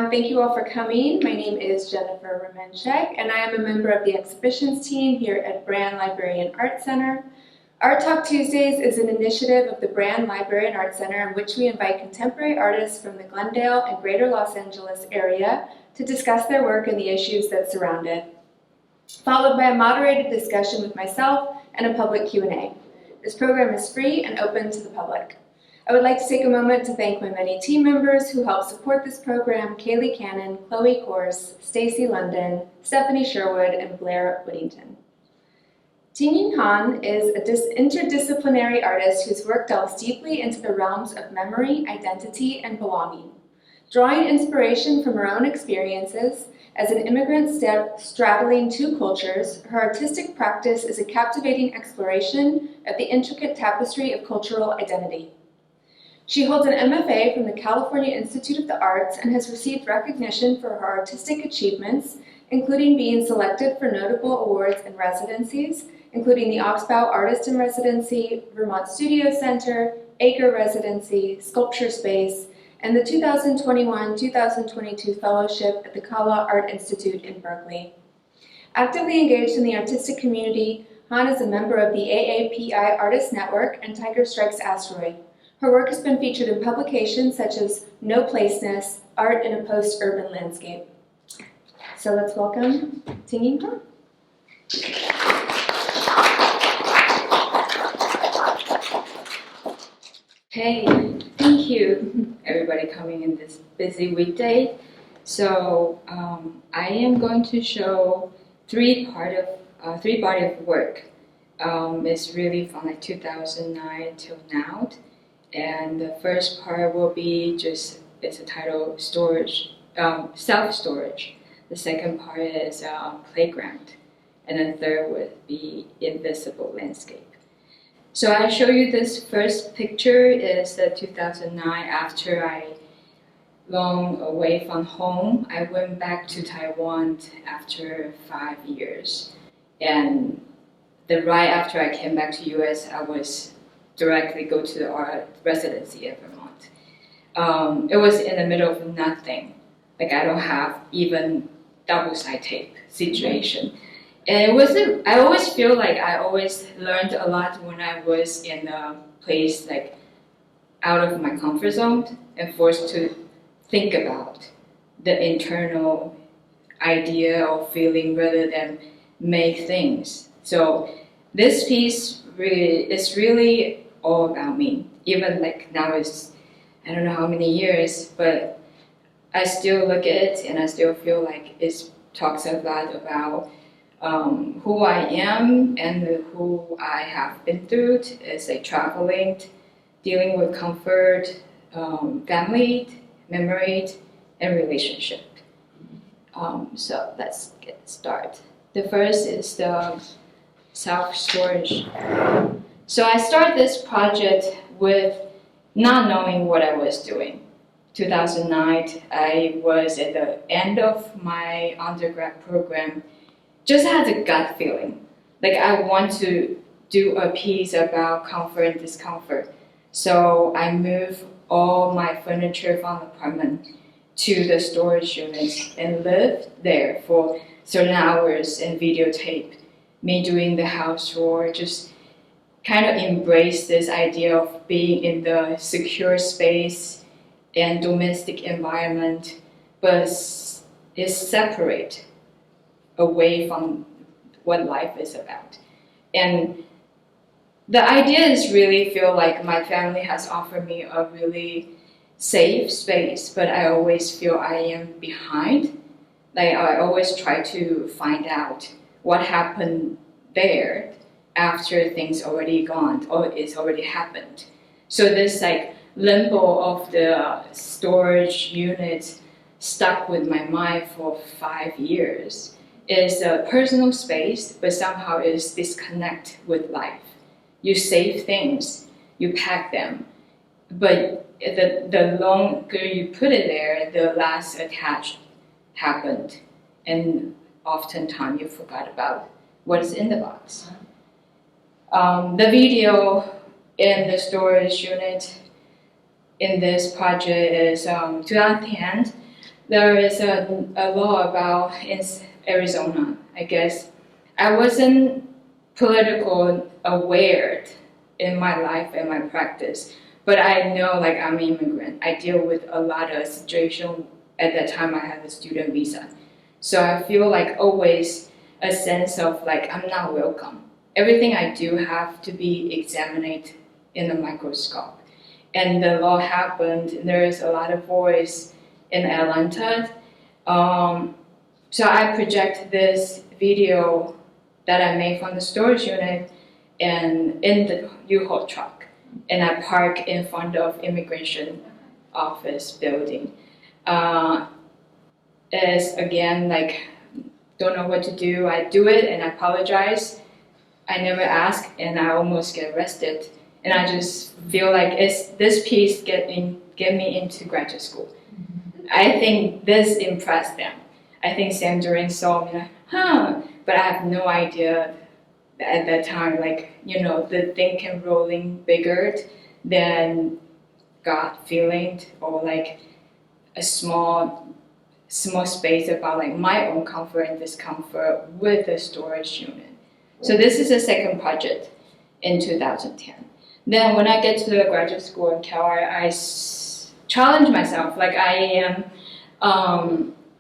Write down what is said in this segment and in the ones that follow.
Thank you all for coming. My name is Jennifer Remenchik, and I am a member of the exhibitions team here at Brand Library and Art Center. Art Talk Tuesdays is an initiative of the Brand Library and Art Center in which we invite contemporary artists from the Glendale and Greater Los Angeles area to discuss their work and the issues that surround it, followed by a moderated discussion with myself and a public Q&A. This program is free and open to the public. I would like to take a moment to thank my many team members who help support this program: Kaylee Cannon, Chloe Kors, Stacy London, Stephanie Sherwood, and Blair Whittington. Ting Ying Han is an interdisciplinary artist whose work delves deeply into the realms of memory, identity, and belonging. Drawing inspiration from her own experiences as an immigrant straddling two cultures, her artistic practice is a captivating exploration of the intricate tapestry of cultural identity. She holds an MFA from the California Institute of the Arts and has received recognition for her artistic achievements, including being selected for notable awards and residencies, including the Oxbow Artist in Residency, Vermont Studio Center, Acre Residency, Sculpture Space, and the 2021-2022 Fellowship at the Kala Art Institute in Berkeley. Actively engaged in the artistic community, Han is a member of the AAPI Artist Network and Tiger Strikes Asteroid. Her work has been featured in publications such as No Placeness, Art in a Post-Urban Landscape. So let's welcome Ting Ying Han. Hey, thank you everybody coming in this busy weekday. So I am going to show three body of work. It's really from like 2009 till now. And the first part will be just, it's a title, storage, self-storage. The second part is playground. And then third would be invisible landscape. So I show you this first picture is 2009 after I long away from home. I went back to Taiwan after 5 years. And right after I came back to US, I was directly go to the art residency in Vermont. It was in the middle of nothing. Like I don't have even double-side tape situation. And it wasn't, I always feel like I always learned a lot when I was in a place like out of my comfort zone and forced to think about the internal idea or feeling rather than make things. So this piece is really all about me. Even like now it's, I don't know how many years, but I still look at it and I still feel like it talks a lot about who I am and who I have been through. It's like traveling, dealing with comfort, family, memory, and relationship. So let's get started. The first is the self-storage. So I started this project with not knowing what I was doing. 2009, I was at the end of my undergrad program, just had a gut feeling. Like I want to do a piece about comfort and discomfort. So I moved all my furniture from the apartment to the storage units and lived there for certain hours and videotape me doing the house chore, just kind of embrace this idea of being in the secure space and domestic environment, but is separate away from what life is about. And the idea is really feel like my family has offered me a really safe space, but I always feel I am behind. Like I always try to find out what happened there after things already gone or it's already happened. So this like limbo of the storage unit stuck with my mind for 5 years. Is a personal space, but somehow is disconnect with life. You save things, you pack them, but the longer you put it there, the less attached happened, and oftentimes you forgot about what's in the box. The video in the storage unit in this project is 2010. there is a law about in Arizona, I guess. I wasn't political aware in my life and my practice, but I know like I'm an immigrant. I deal with a lot of situation. At that time I had a student visa. So I feel like always a sense of like I'm not welcome. Everything I do have to be examined in a microscope. And the law happened, there is a lot of voice in Atlanta. So I project this video that I made from the storage unit and in the U-Haul truck. And I park in front of immigration office building. Is again like don't know what to do. I do it and I apologize. I never ask and I almost get arrested. And I just feel like this piece get me into graduate school. I think this impressed them. I think Sam Duran saw me like, but I have no idea at that time, like, the thing can rolling bigger than God feeling or like a small space about like my own comfort and discomfort with the storage unit. So this is the second project in 2010. Then when I get to the graduate school in Cal, I challenge myself. Like I'm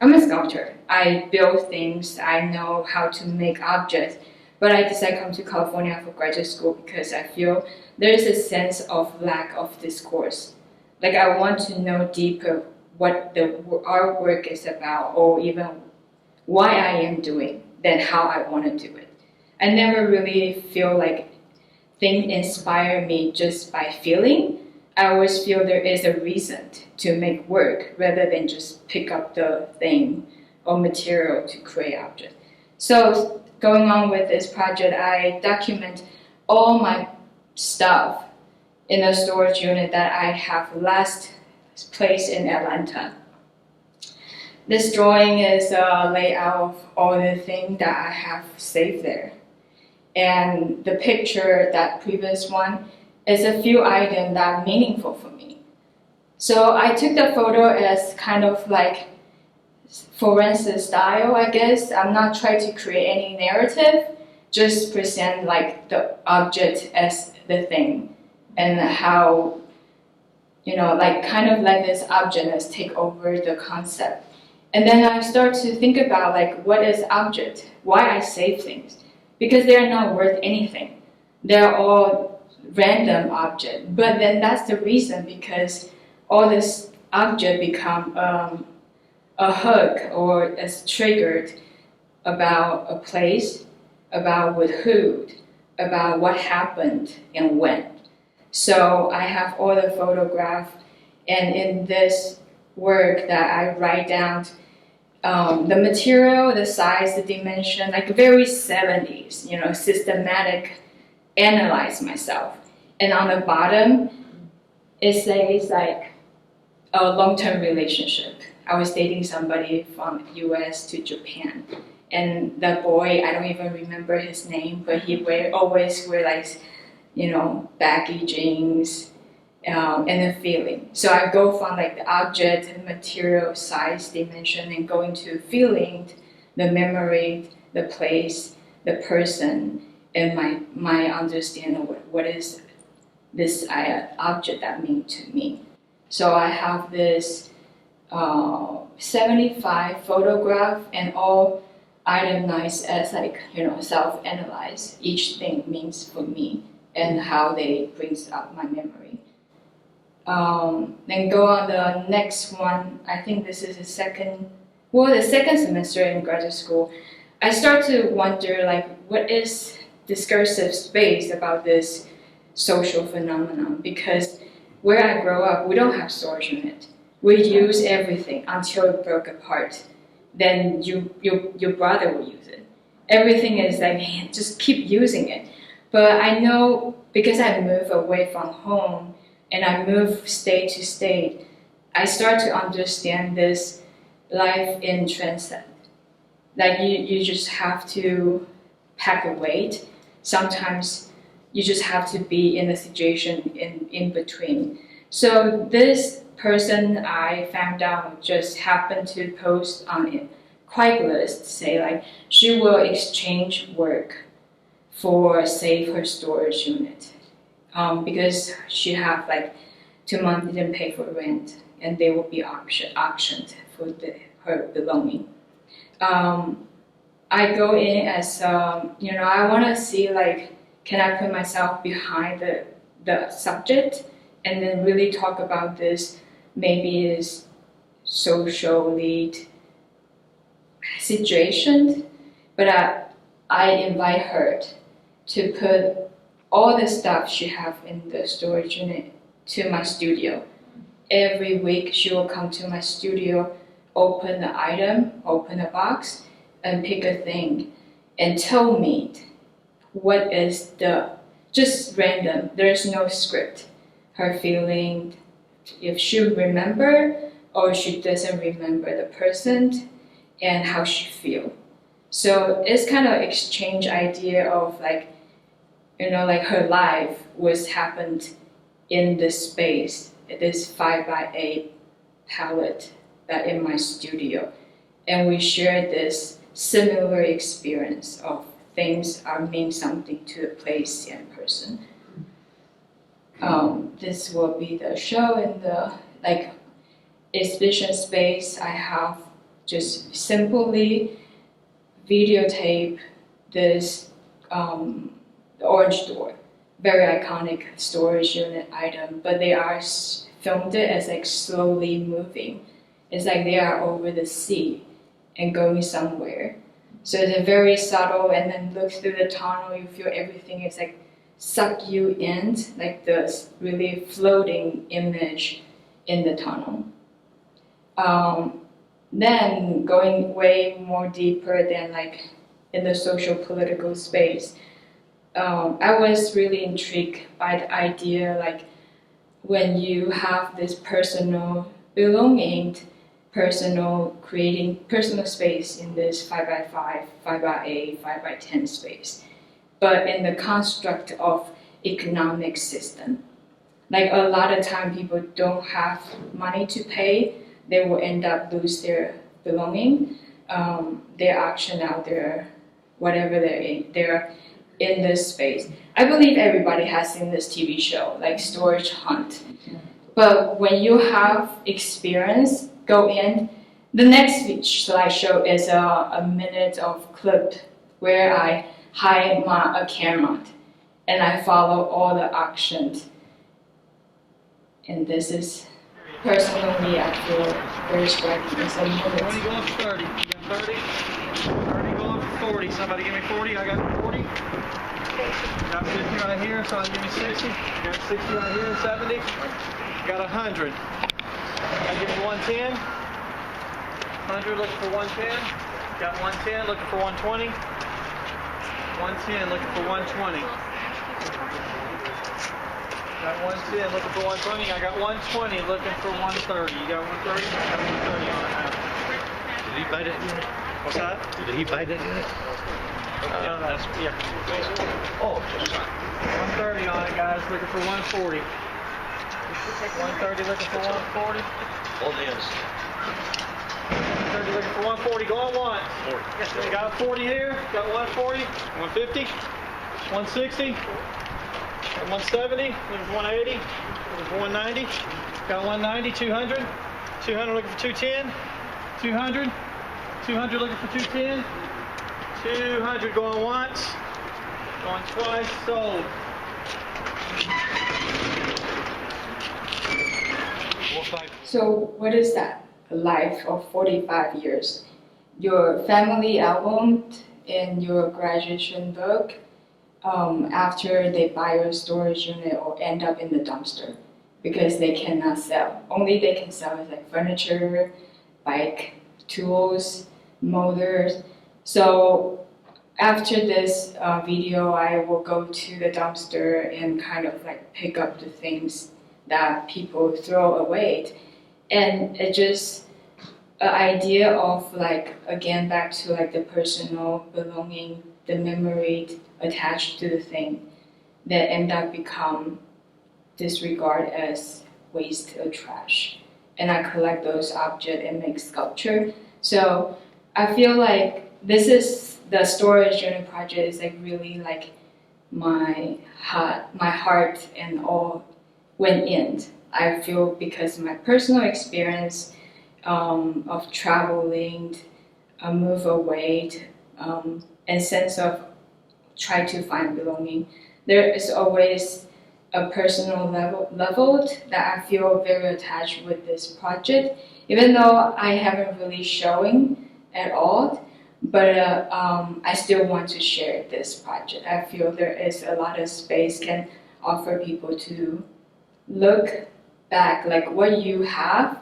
a sculptor. I build things. I know how to make objects. But I decided to come to California for graduate school because I feel there is a sense of lack of discourse. Like I want to know deeper what our work is about, or even why I am doing, than how I want to do it. I never really feel like things inspire me just by feeling. I always feel there is a reason to make work rather than just pick up the thing or material to create object. So going on with this project, I document all my stuff in a storage unit that I have last placed in Atlanta. This drawing is a layout of all the things that I have saved there. And the picture, that previous one, is a few items that are meaningful for me. So I took the photo as kind of like forensic style, I guess. I'm not trying to create any narrative, just present like the object as the thing and how, like kind of let this object take over the concept. And then I start to think about like what is object, why I save things, because they're not worth anything. They're all random object, but then that's the reason because all this object become a hook or is triggered about a place, about with who, about what happened and when. So I have all the photograph, and in this work that I write down the material, the size, the dimension, like very 70s, systematic, analyze myself. And on the bottom, it says like a long-term relationship. I was dating somebody from US to Japan. And the boy, I don't even remember his name, but he always wear like, baggy jeans and the feeling. So I go from like the object, material, size, dimension, and go into feeling, the memory, the place, the person, and my understanding of what is this object that means to me. So I have this 75 photograph and all itemized as like, self-analyze. Each thing means for me and how they brings up my memory. Then go on the next one. I think this is the second semester in graduate school. I start to wonder like what is discursive space about this social phenomenon, because where I grow up, we don't have storage unit. We use everything until it broke apart. Then your brother will use it. Everything is like, man, just keep using it. But I know because I move away from home and I move state to state, I start to understand this life in transit. Like you just have to pack a weight. Sometimes you just have to be in a situation in between. So this person I found out just happened to post on Craigslist, say like she will exchange work for save her storage unit, because she have like 2 months didn't pay for rent, and they will be auctioned for her belonging. I go in as I want to see like, can I put myself behind the subject and then really talk about this maybe is social lead situation, but I invite her to put all the stuff she have in the storage unit to my studio. Every week she will come to my studio, open the item, open the box, and pick a thing and tell me what is just random, there's no script, her feeling, if she remember or she doesn't remember the person and how she feel. So it's kind of exchange idea of like, like her life was happened in this space, this 5x8 palette that in my studio. And we shared this similar experience of things mean something to the place and person. This will be the show in the exhibition space. I have just simply videotape this the orange door, very iconic storage unit item, but they are filmed it as like slowly moving. It's like they are over the sea and going somewhere. So it's a very subtle, and then look through the tunnel, you feel everything is like suck you in, like this really floating image in the tunnel. Then going way more deeper than like in the social political space, I was really intrigued by the idea like when you have this personal belonging, creating personal space in this 5x5, 5x8, 5x10 space, but in the construct of economic system. Like a lot of time people don't have money to pay, they will end up lose their belonging. They auction out their whatever they're in this space. I believe everybody has seen this TV show, like Storage Hunt. But when you have experience, go in. The next slideshow is a minute of clip where I hide a camera and I follow all the auctions. And this is personally, I feel very striking. It's a minute. 20 go up to 30. You got 30? 30 go up to 40. Somebody give me 40. I got 40. Got 50 right here. Somebody give me 60. Got 60 right here. 70. Got 100. I give me 110. 100 looking for 110. Got 110 looking for 120. 110 looking for 120. Got 110 looking for 120. I got 120 looking for 130. You got 130? I got 130 on it now. Did he buy that unit? What's that? Did he buy that unit? Yeah. Oh, 130 on it, guys. Looking for 140. 130 looking for 140. all this. 130 looking for 140. Going once. 40. Yes, we got a 40 here. Got 140. 150. 160. Got 170. Looking for 180. Looking for 190. Got 190. 200. 200 looking for 210. 200. 200 looking for 210. 200 going once. Going twice. Sold. So what is that? A life of 45 years. Your family album in your graduation book, after they buy your storage unit or end up in the dumpster because they cannot sell. Only they can sell is like furniture, bike, tools, motors. So after this video, I will go to the dumpster and kind of like pick up the things that people throw away. And it just an idea of like, again, back to like the personal belonging, the memory attached to the thing that end up become disregarded as waste or trash. and I collect those objects and make sculpture. So I feel like the storage unit project is like really like my heart and all went in. I feel because my personal experience of traveling, move away, and sense of try to find belonging. There is always a personal level that I feel very attached with this project, even though I haven't really showing at all. But I still want to share this project. I feel there is a lot of space can offer people to look back, like what you have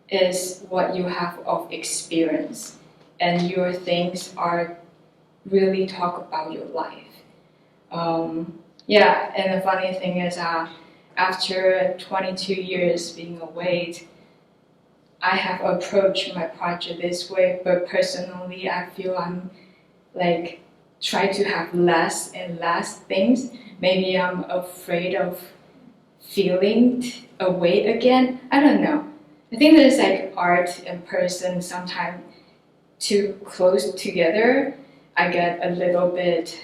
is what you have of experience, and your things are really talk about your life. Yeah, and the funny thing is, after 22 years being away, I have approached my project this way, but personally, I feel I'm like try to have less and less things. Maybe I'm afraid of feeling away again. I don't know. I think there's like art and person sometimes too close together. I get a little bit.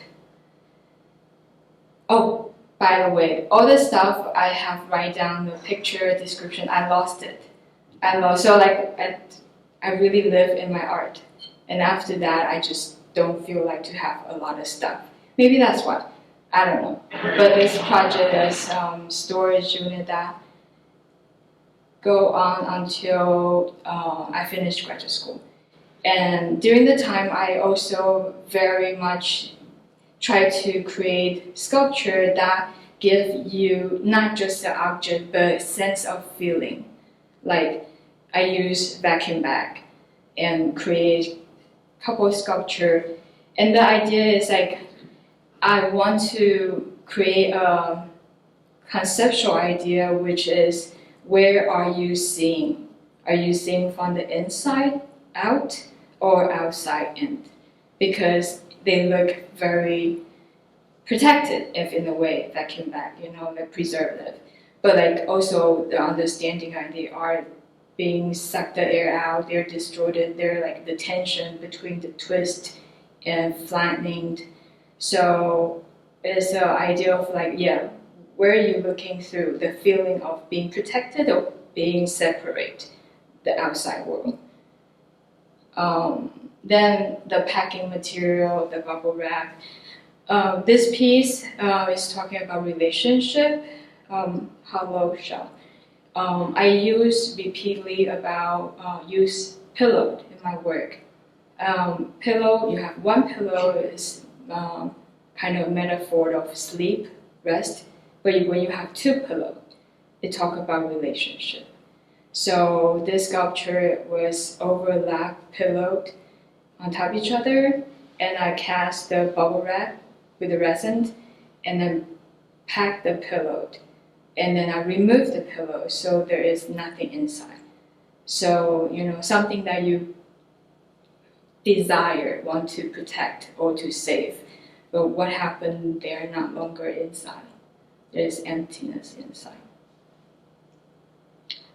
Oh, by the way, all the stuff I have write down the picture description. I lost it. So like I really live in my art, and after that I just don't feel like to have a lot of stuff. Maybe that's why. I don't know. But this project is storage unit that go on until I finish graduate school. And during the time, I also very much try to create sculpture that give you not just the object, but sense of feeling. Like I use vacuum bag and create a couple of sculpture. And the idea is like, I want to create a conceptual idea, which is where are you seeing? Are you seeing from the inside out or outside in? Because they look very protected, if in a way, vacuum bag, like preservative. But like also the understanding that they are being sucked the air out, they're distorted, they're like the tension between the twist and flattening. So it's the idea of like, yeah, where are you looking through the feeling of being protected or being separate, the outside world. Then the packing material, the bubble wrap. This piece is talking about relationship, hollow shell. I use repeatedly about use pillow in my work. Pillow, you have one pillow is kind of a metaphor of sleep, rest. But when you have two pillows, it talk about relationship. So this sculpture was overlapped pillowed on top of each other, and I cast the bubble wrap with the resin, and then pack the pillow, and then I remove the pillow so there is nothing inside. So something that you desire, want to protect or to save, but what happened? They are not longer inside. There's emptiness inside.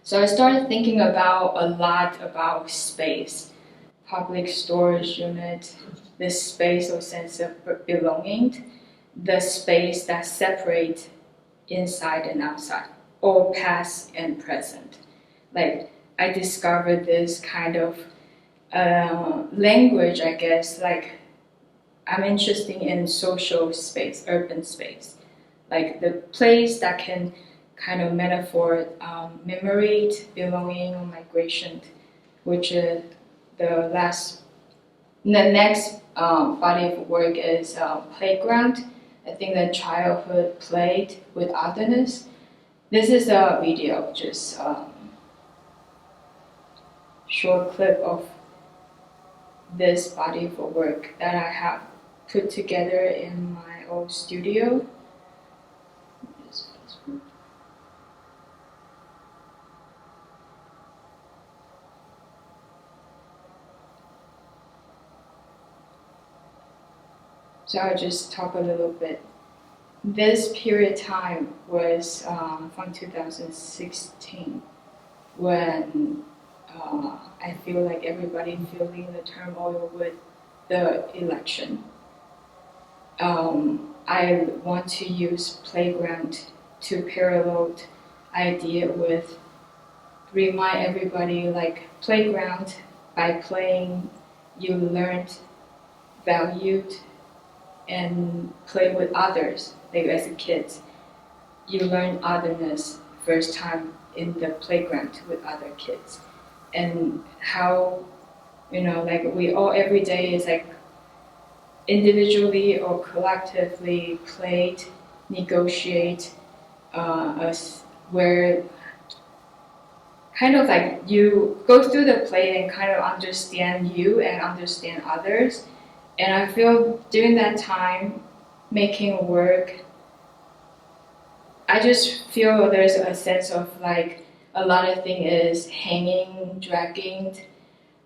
So I started thinking about a lot about space, public storage unit, this space or sense of belonging, the space that separates inside and outside, or past and present. Like I discovered this kind of language, I guess, like I'm interested in social space, urban space, like the place that can kind of metaphor memory, belonging, or migration, which is the next body of work is playground. I think that childhood played with otherness. This is a video, just short clip of this body of work that I have put together in my old studio. So I'll just talk a little bit. This period of time was from 2016 when I feel like everybody feeling the turmoil with the election. I want to use playground to parallel idea with remind everybody like playground, by playing you learned, valued, and play with others. Like as a kid, you learn otherness first time in the playground with other kids, and how like we all every day is like individually or collectively played, negotiate, us where kind of like you go through the play and kind of understand you and understand others. And I feel during that time making work, I just feel there's a sense of like a lot of thing is hanging, dragging,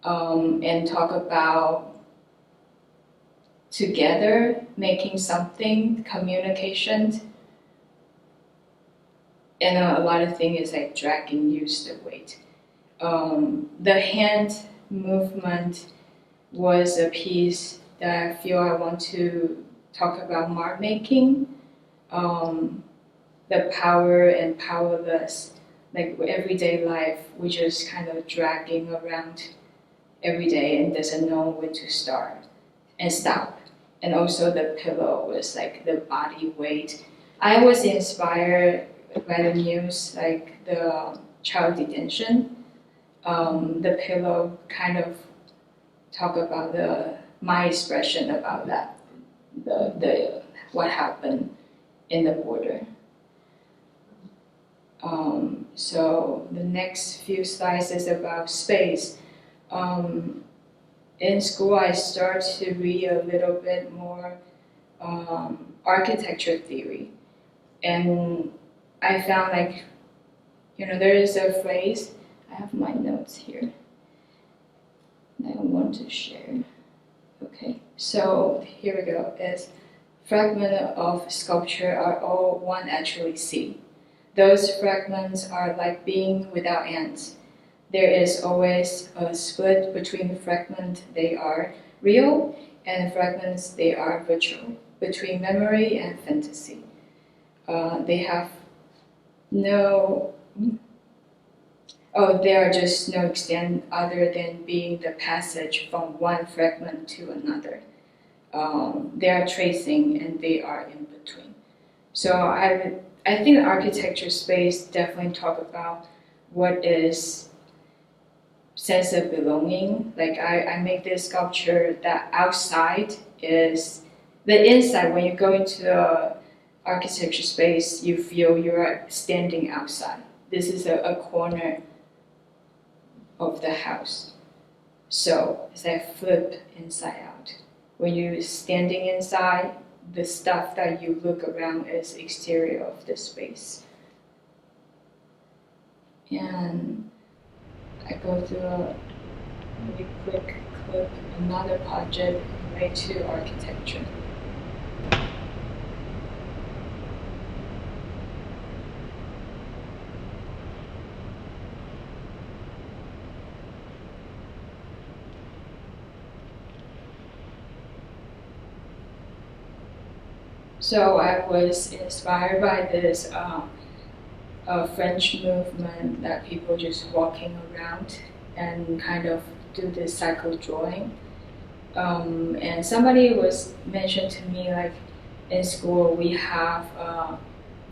and talk about together making something, communication. And a lot of thing is like dragging, use the weight. The hand movement was a piece that I feel I want to talk about mark making, the power and powerless, like everyday life, we just kind of dragging around every day and doesn't know when to start and stop. And also the pillow was like the body weight. I was inspired by the news, like the child detention. The pillow kind of talk about my expression about that, the what happened in the border. So the next few slides is about space. In school, I start to read a little bit more architecture theory, and I found like, there is a phrase. I have my notes here that I want to share. Okay, so here we go. Is fragment of sculpture are all one actually see. Those fragments are like being without ends. There is always a split between fragments they are real and fragments they are virtual, between memory and fantasy. They have there are just no extent other than being the passage from one fragment to another. They are tracing and they are in between. So I think architecture space definitely talk about what is sense of belonging. Like I make this sculpture that outside is the inside. When you go into the architecture space, you feel you're standing outside. This is a corner of the house. So it's like flip inside out. When you're standing inside, the stuff that you look around is exterior of the space. And I go through a really quick clip, another project related to architecture. So I was inspired by this French movement that people just walking around and kind of do this cycle drawing. And somebody was mentioned to me, like in school we have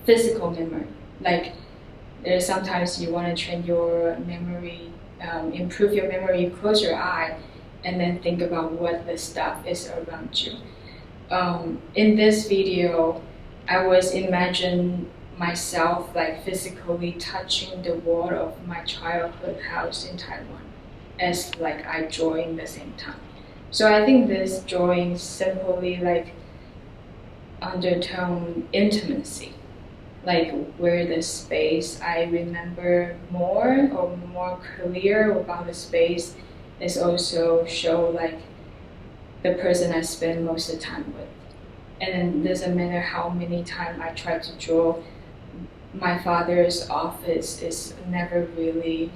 physical memory. Like there's sometimes you want to train your memory, improve your memory, you close your eye and then think about what the stuff is around you. In this video, I was imagining myself like physically touching the wall of my childhood house in Taiwan as like I drawing the same time. So I think this drawing simply like undertone intimacy, like where the space I remember more or more clear about the space is also show like the person I spend most of the time with. And it doesn't matter how many times I try to draw, my father's office is never really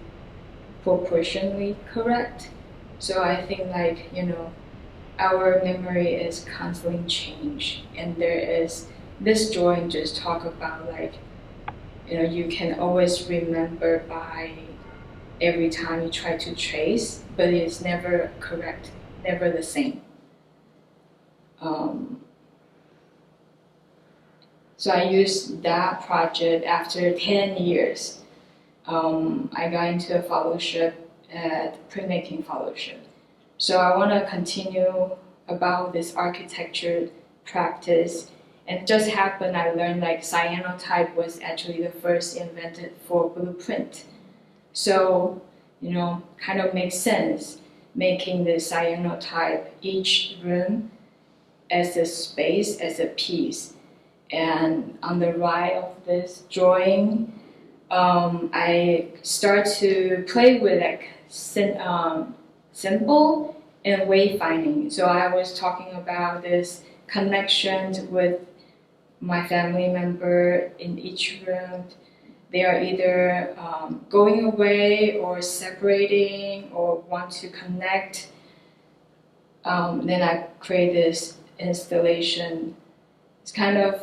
proportionally correct. So I think our memory is constantly change, and there is this drawing just talk about you can always remember by every time you try to trace, but it's never correct, never the same. So I used that project after 10 years. I got into a fellowship at printmaking fellowship. So I want to continue about this architecture practice. And it just happened I learned cyanotype was actually the first invented for blueprint. So, kind of makes sense making the cyanotype each room as a space, as a piece. And on the right of this drawing, I start to play with symbol and wayfinding. So I was talking about this connection with my family member in each room. They are either going away or separating or want to connect. Then I create this installation. It's kind of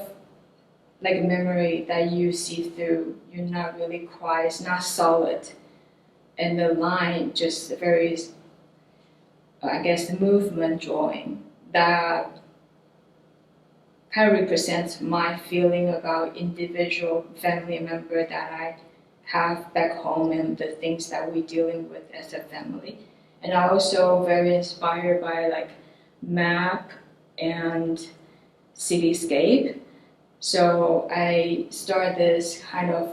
like a memory that you see through. You're not really quiet, it's not solid. And the line just very, movement drawing that kind of represents my feeling about individual family member that I have back home and the things that we're dealing with as a family. And I also very inspired by map and cityscape. So I start this kind of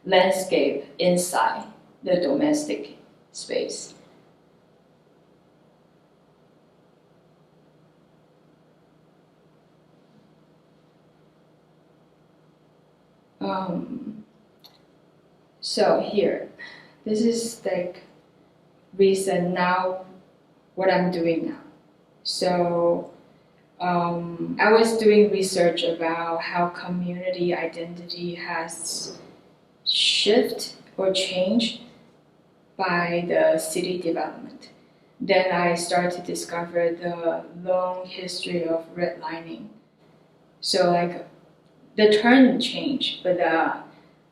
landscape inside the domestic space. So here, this is recent now, what I'm doing now. So I was doing research about how community identity has shifted or changed by the city development. Then I started to discover the long history of redlining. So the term changed, but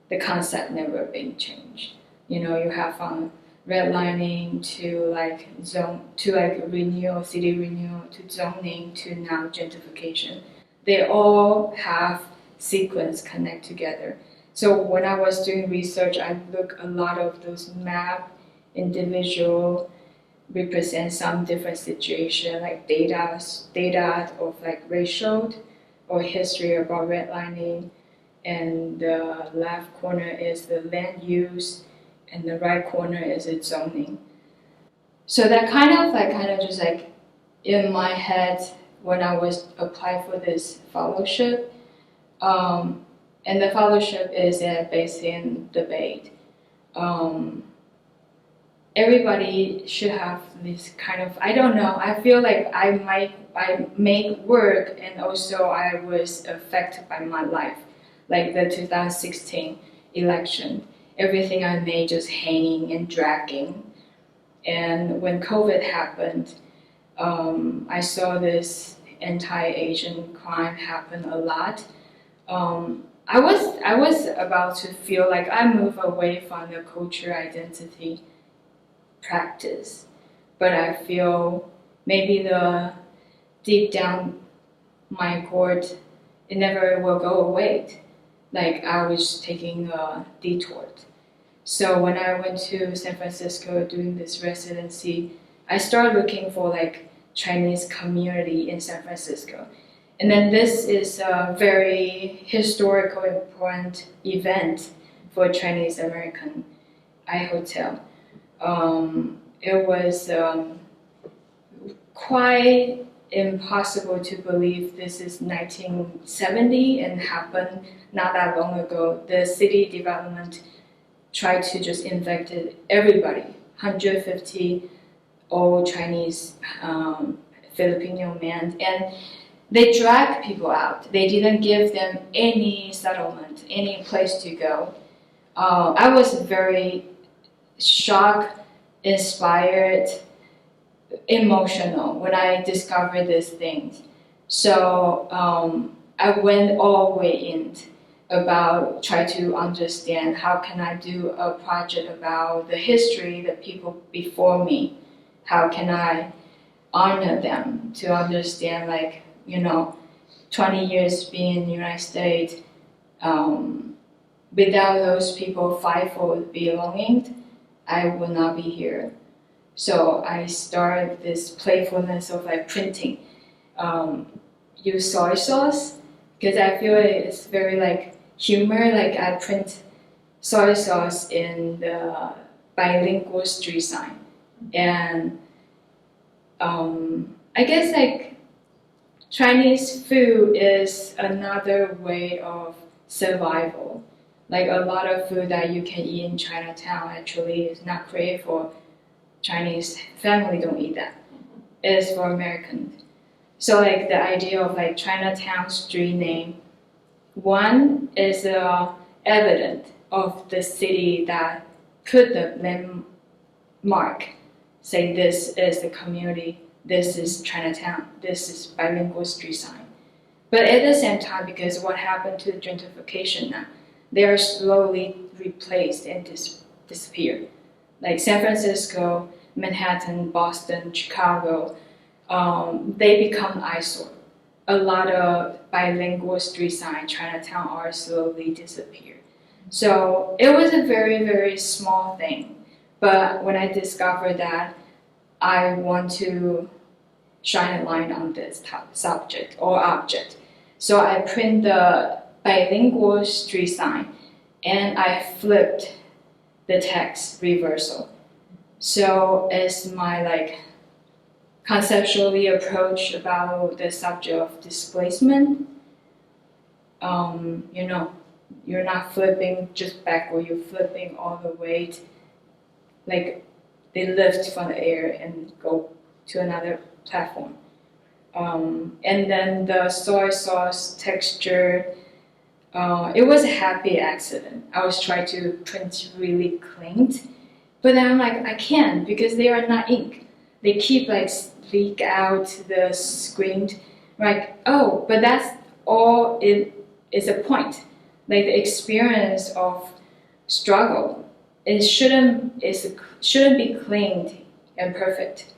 the concept never been changed. You have from redlining to zone to renewal, city renewal, to zoning, to now gentrification. They all have sequence connect together. So when I was doing research, I looked a lot of those map, individual, represent some different situation data of racial or history about redlining, and the left corner is the land use, and the right corner is its zoning. So that kind of just in my head when I was applying for this fellowship, and the fellowship is based in debate. Everybody should have this kind of, I don't know, I feel like I make work, and also I was affected by my life, like the 2016 election. Everything I made just hanging and dragging. And when COVID happened, I saw this anti-Asian crime happen a lot. I was about to feel like I move away from the culture identity practice, but I feel maybe the deep down my core, it never will go away. Like I was taking a detour. So when I went to San Francisco doing this residency, I started looking for Chinese community in San Francisco. And then this is a very historical important event for Chinese American hotel. It was quite impossible to believe this is 1970 and happened not that long ago. The city development tried to just infect everybody, 150 old Chinese Filipino men, and they dragged people out. They didn't give them any settlement, any place to go. I was very shock, inspired, emotional when I discovered these things. So I went all the way in about try to understand how can I do a project about the history, the people before me. How can I honor them to understand, like, 20 years being in the United States, without those people fight for belonging, I would not be here. So I started this playfulness of like printing, use soy sauce, because I feel it's very like humor. Like I print soy sauce in the bilingual street sign, and I guess like Chinese food is another way of survival. Like a lot of food that you can eat in Chinatown actually is not created for Chinese family, don't eat that. It's for Americans. So like the idea of like Chinatown street name, one is evident of the city that put the landmark, say this is the community, this is Chinatown, this is bilingual street sign. But at the same time, because what happened to the gentrification now, they are slowly replaced and disappear. Like San Francisco, Manhattan, Boston, Chicago, they become eyesore. A lot of bilingual street signs, Chinatown, are slowly disappear. So it was a very, very small thing. But when I discovered that, I want to shine a light on this subject or object. So I print the bilingual street sign and I flipped the text reversal. So it's my like conceptually approach about the subject of displacement. You're not flipping just backward, you're flipping all the way, like they lift from the air and go to another platform. And then the soy sauce texture, it was a happy accident. I was trying to print really clean, but then I'm like, I can't because they are not ink. They keep like leak out the screen. Like, oh, but that's all it is a point. Like the experience of struggle, it shouldn't be cleaned and perfect.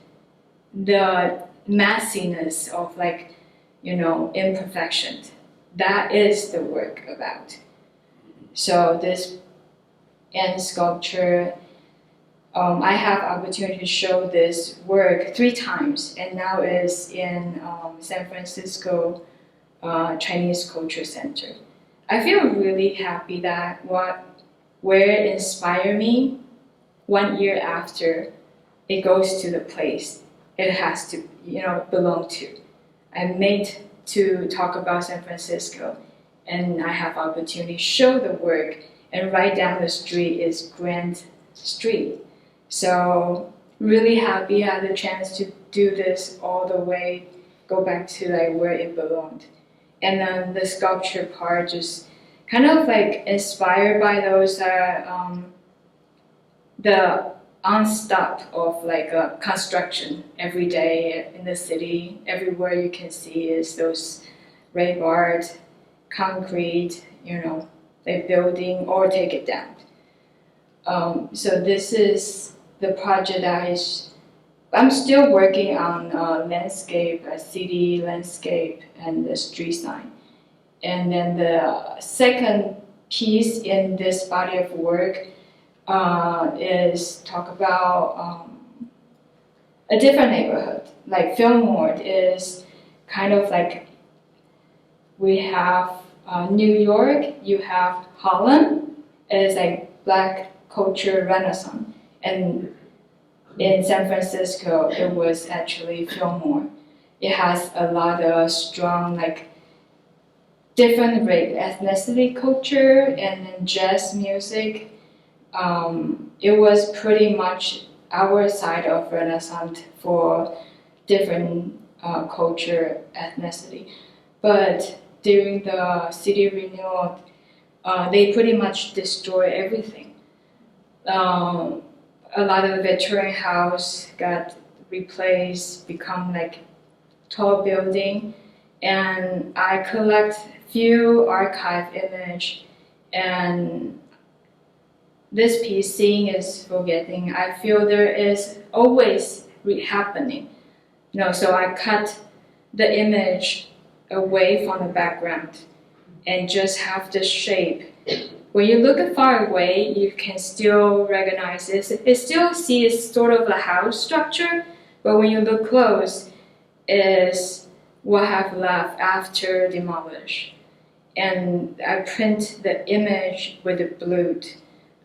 The messiness of like, imperfection, that is the work about. So this and sculpture, I have opportunity to show this work 3 times, and now is in San Francisco Chinese Culture Center. I feel really happy that where it inspired me, 1 year after, it goes to the place it has to, belong to. I'm made to talk about San Francisco, and I have opportunity to show the work, and right down the street is Grand Street. So really happy I had the chance to do this all the way, go back to like where it belonged. And then the sculpture part just kind of like inspired by those the non-stop of like construction every day in the city. Everywhere you can see is those rebar, concrete, they building or take it down. So this is the project I'm still working on landscape, city landscape, and the street sign. And then the second piece in this body of work is talk about a different neighborhood. Like Fillmore is kind of like, we have New York, you have Harlem, it's like Black culture renaissance. And in San Francisco, it was actually Fillmore. It has a lot of strong, like, different ethnicity culture and then jazz music. It was pretty much our side of Renaissance for different culture, ethnicity. But during the city renewal, they pretty much destroy everything. a lot of the Victorian house got replaced, become like tall building, and I collect few archive image, and this piece, seeing is forgetting, I feel there is always happening. So I cut the image away from the background and just have the shape. When you look far away, you can still recognize this. It still sees sort of a house structure, but when you look close, is what have left after demolish. And I print the image with the blue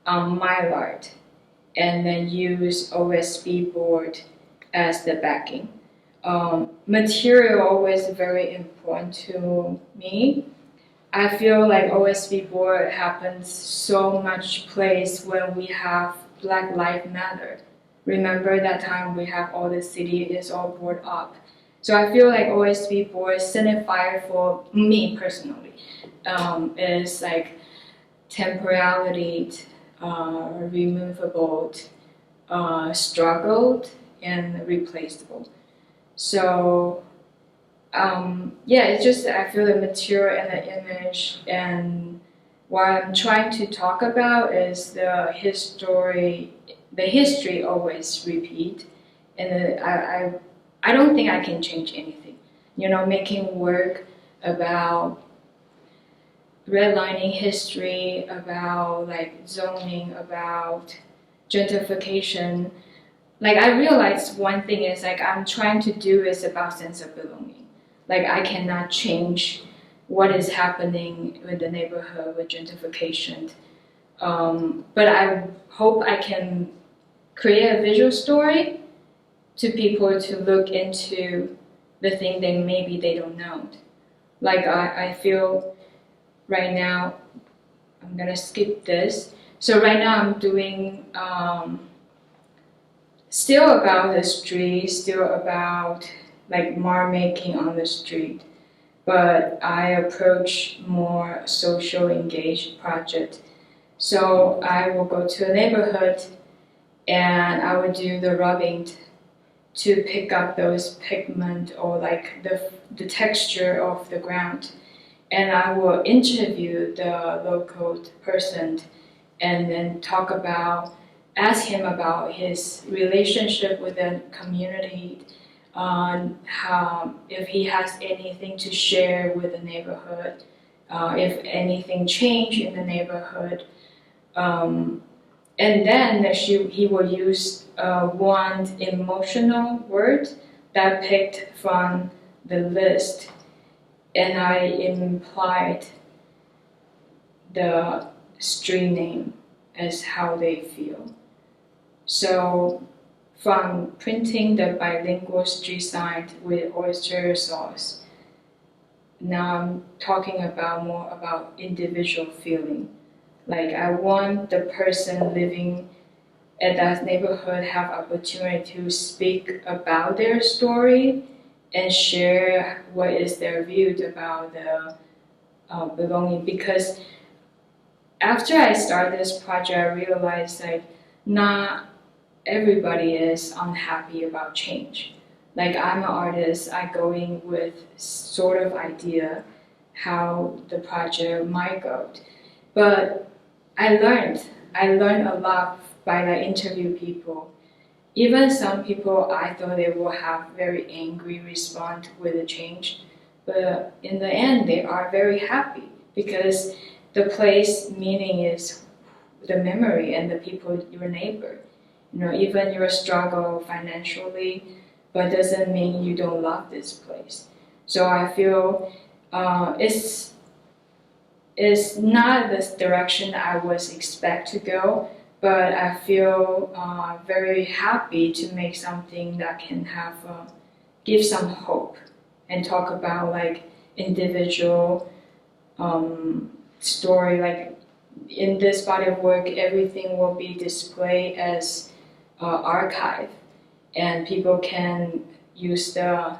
on Mylar, and then use OSB board as the backing. Material always very important to me. I feel like OSB board happens so much place when we have Black Lives Matter. Remember that time we have all the city is all board up. So I feel like OSB board signifier for me personally is like temporality, removable, struggled, and replaceable. So it's just I feel the material and the image, and what I'm trying to talk about is the history. The history always repeat, and I don't think I can change anything. Making work about redlining history, about like zoning, about gentrification. Like I realized one thing is like I'm trying to do is about sense of belonging. Like I cannot change what is happening with the neighborhood with gentrification. But I hope I can create a visual story to people to look into the thing that maybe they don't know. Like I feel right now, I'm gonna skip this. So right now I'm doing still about the street, still about like mark making on the street, but I approach more social engaged project. So I will go to a neighborhood and I would do the rubbing to pick up those pigment or like the texture of the ground. And I will interview the local person and then ask him about his relationship with the community, on how, if he has anything to share with the neighborhood, if anything changed in the neighborhood. And then he will use one emotional word that picked from the list, and I implied the street name as how they feel. So from printing the bilingual street sign with oyster sauce, now I'm talking more about individual feeling. Like I want the person living at that neighborhood have opportunity to speak about their story and share what is their view about the belonging. Because after I started this project, I realized like not everybody is unhappy about change. Like I'm an artist, I go in with sort of idea how the project might go. But I learned a lot by like interview people. Even some people I thought they will have very angry response with the change, but in the end they are very happy because the place meaning is the memory and the people, your neighbor. Even your struggle financially, but doesn't mean you don't love this place. So I feel it's not this direction I was expect to go, but I feel very happy to make something that can have give some hope and talk about like individual story. Like in this body of work, everything will be displayed as archive, and people can use the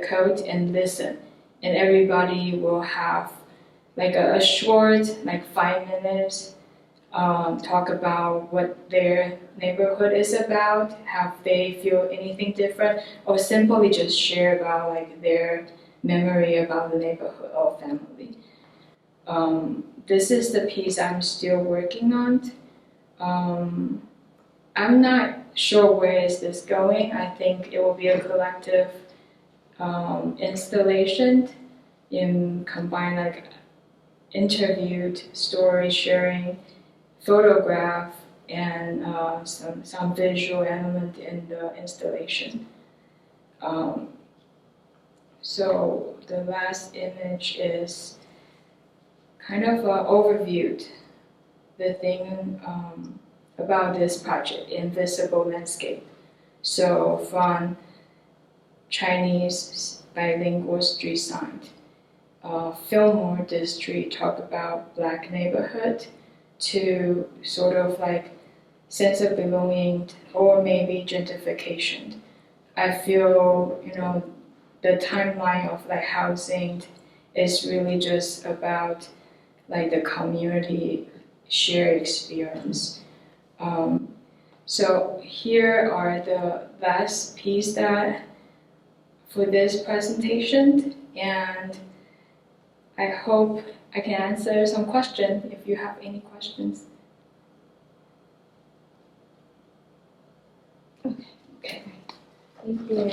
code and listen, and everybody will have like a short, like 5 minutes talk about what their neighborhood is about, have they feel anything different, or simply just share about like their memory about the neighborhood or family. This is the piece I'm still working on. I'm not sure where is this going. I think it will be a collective installation in combine like interviewed story sharing, photograph, and some visual element in the installation. So the last image is kind of overviewed the thing about this project, Invisible Landscape. So from Chinese bilingual street sign, Fillmore district talk about black neighborhood, to sort of like sense of belonging or maybe gentrification. I feel, the timeline of like housing is really just about like the community shared experience. So here are the last piece that for this presentation, and I hope I can answer some questions if you have any questions. Okay. Thank you.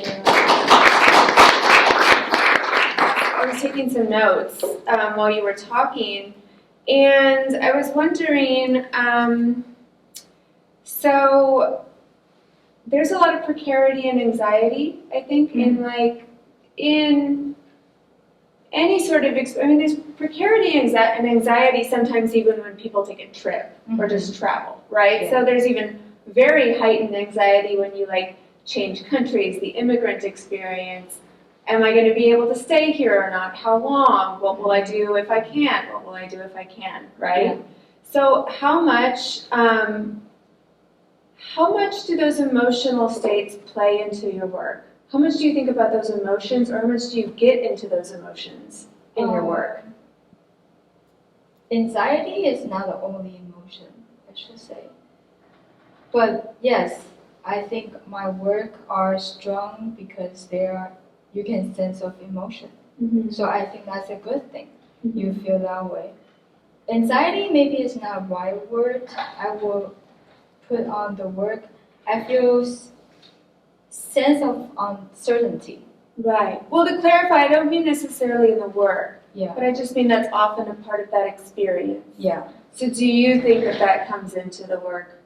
I was taking some notes while you were talking, and I was wondering, so there's a lot of precarity and anxiety, I think, in any sort of, there's precarity and anxiety sometimes even when people take a trip or just travel, right? Yeah. So there's even very heightened anxiety when you like change countries, the immigrant experience. Am I going to be able to stay here or not? How long? What will I do if I can't? What will I do if I can, right? Yeah. So how much do those emotional states play into your work? How much do you think about those emotions, or how much do you get into those emotions in your work? Anxiety is not the only emotion, I should say. But yes, I think my work are strong because you can sense of emotion. Mm-hmm. So I think that's a good thing. You feel that way. Anxiety maybe is not the right word. I will put on the work. I feel sense of uncertainty. Right. Well, to clarify, I don't mean necessarily in the work, Yeah. but I just mean that's often a part of that experience. Yeah. So do you think that comes into the work?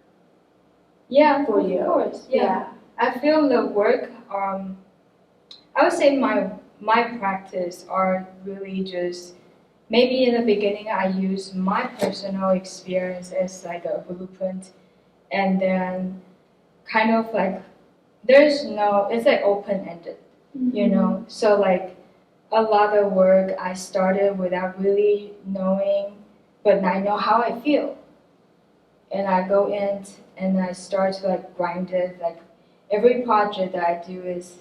Yeah, For you. Of course. Yeah. I feel the work, I would say my practice are really just, maybe in the beginning I use my personal experience as like a blueprint, and then kind of like, it's like open-ended, So like a lot of work I started without really knowing, but I know how I feel. And I go in and I start to like grind it. Like every project that I do is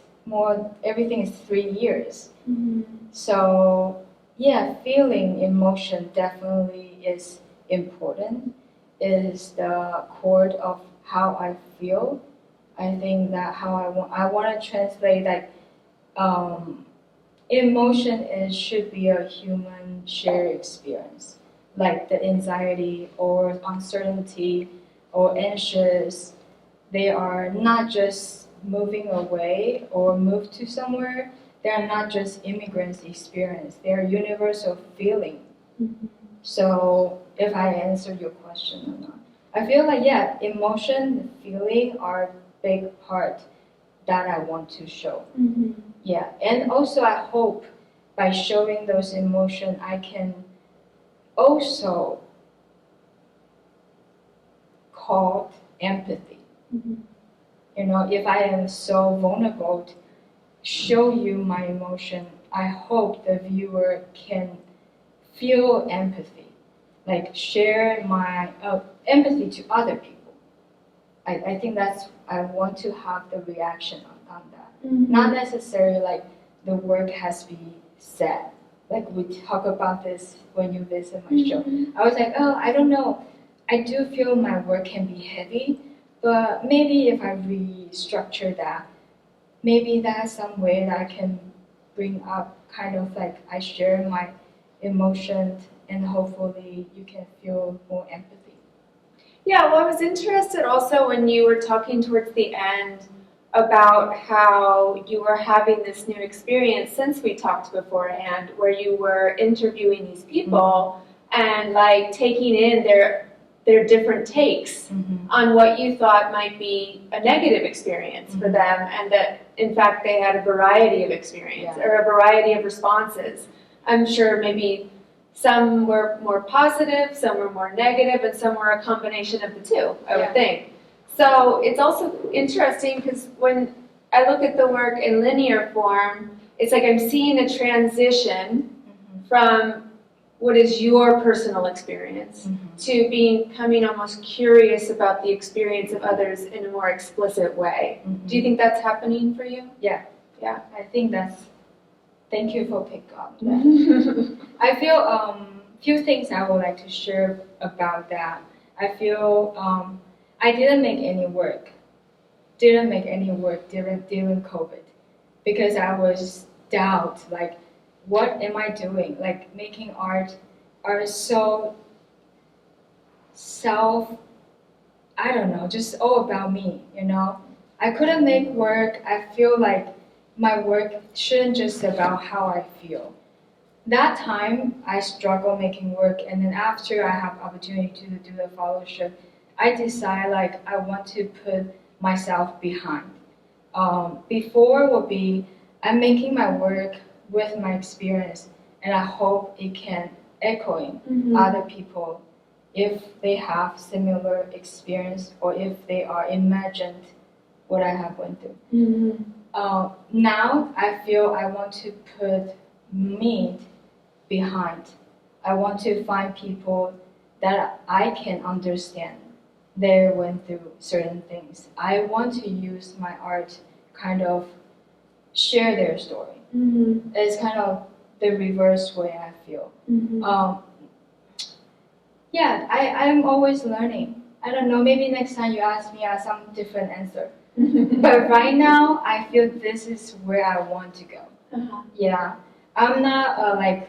everything is 3 years. Mm-hmm. So yeah, feeling emotion definitely is important. It is the core of how I feel. I think that how I want to translate like emotion should be a human shared experience. Like the anxiety or uncertainty or anxious, they are not just moving away or move to somewhere. They are not just immigrants' experience. They are universal feeling. Mm-hmm. So if I answered your question or not, I feel like emotion, feeling are a big part that I want to show. Mm-hmm. Yeah, and also I hope by showing those emotions, I can also call empathy. Mm-hmm. If I am so vulnerable, show you my emotion, I hope the viewer can feel empathy, like share my empathy to other people. I think I want to have the reaction on that. Mm-hmm. Not necessarily like the work has to be said. Like we talk about this when you visit my show. I was like, I don't know. I do feel my work can be heavy, but maybe if I restructure that, maybe that's some way that I can bring up kind of like I share my emotions and hopefully you can feel more empathy. Yeah, well, I was interested also when you were talking towards the end about how you were having this new experience since we talked beforehand, where you were interviewing these people and like taking in their different takes on what you thought might be a negative experience for them, and that in fact they had a variety of experience or a variety of responses. I'm sure maybe some were more positive, some were more negative, and some were a combination of the two, I would think. So it's also interesting because when I look at the work in linear form, it's like I'm seeing a transition from what is your personal experience to becoming almost curious about the experience of others in a more explicit way. Do you think that's happening for you? Yeah. Yeah. I think that's, thank you for picking up that. I feel few things I would like to share about that. I feel I didn't make any work during COVID because I was doubt, like, what am I doing? Like, making art is so I don't know, just all about me, you know? I couldn't make work. I feel like my work shouldn't just about how I feel. That time, I struggle making work, and then after I have opportunity to do the fellowship, I decide like I want to put myself behind. Before would be I'm making my work with my experience, and I hope it can echoing other people if they have similar experience or if they are imagined what I have went through. Now I feel I want to put me behind. I want to find people that I can understand. They went through certain things. I want to use my art kind of share their story. It's kind of the reverse way I feel. I'm always learning. I don't know, maybe next time you ask me, I have some different answer. But right now, I feel this is where I want to go. Yeah, I'm not like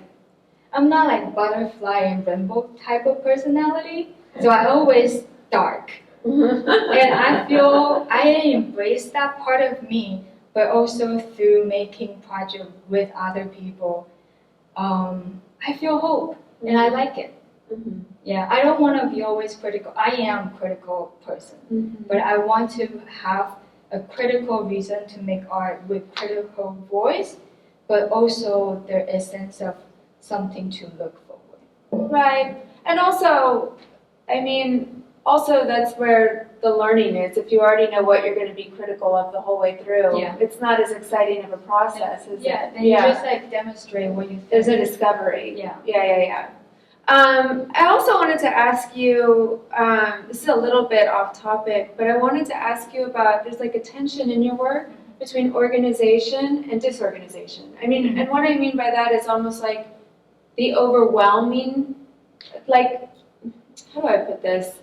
butterfly and rainbow type of personality. So I always dark. And I feel I embrace that part of me, but also through making project with other people, I feel hope and I like it. Yeah, I don't want to be always critical. I am a critical person, but I want to have a critical reason to make art with critical voice, but also there is a sense of something to look forward. Right. And also, I mean, also that's where the learning is. If you already know what you're going to be critical of the whole way through, it's not as exciting of a process, is it? Then you just like demonstrate what you think. There's a discovery. Yeah. I also wanted to ask you, this is a little bit off topic, but I wanted to ask you about, there's like a tension in your work between organization and disorganization. I mean, and what I mean by that is almost like the overwhelming, like, how do I put this?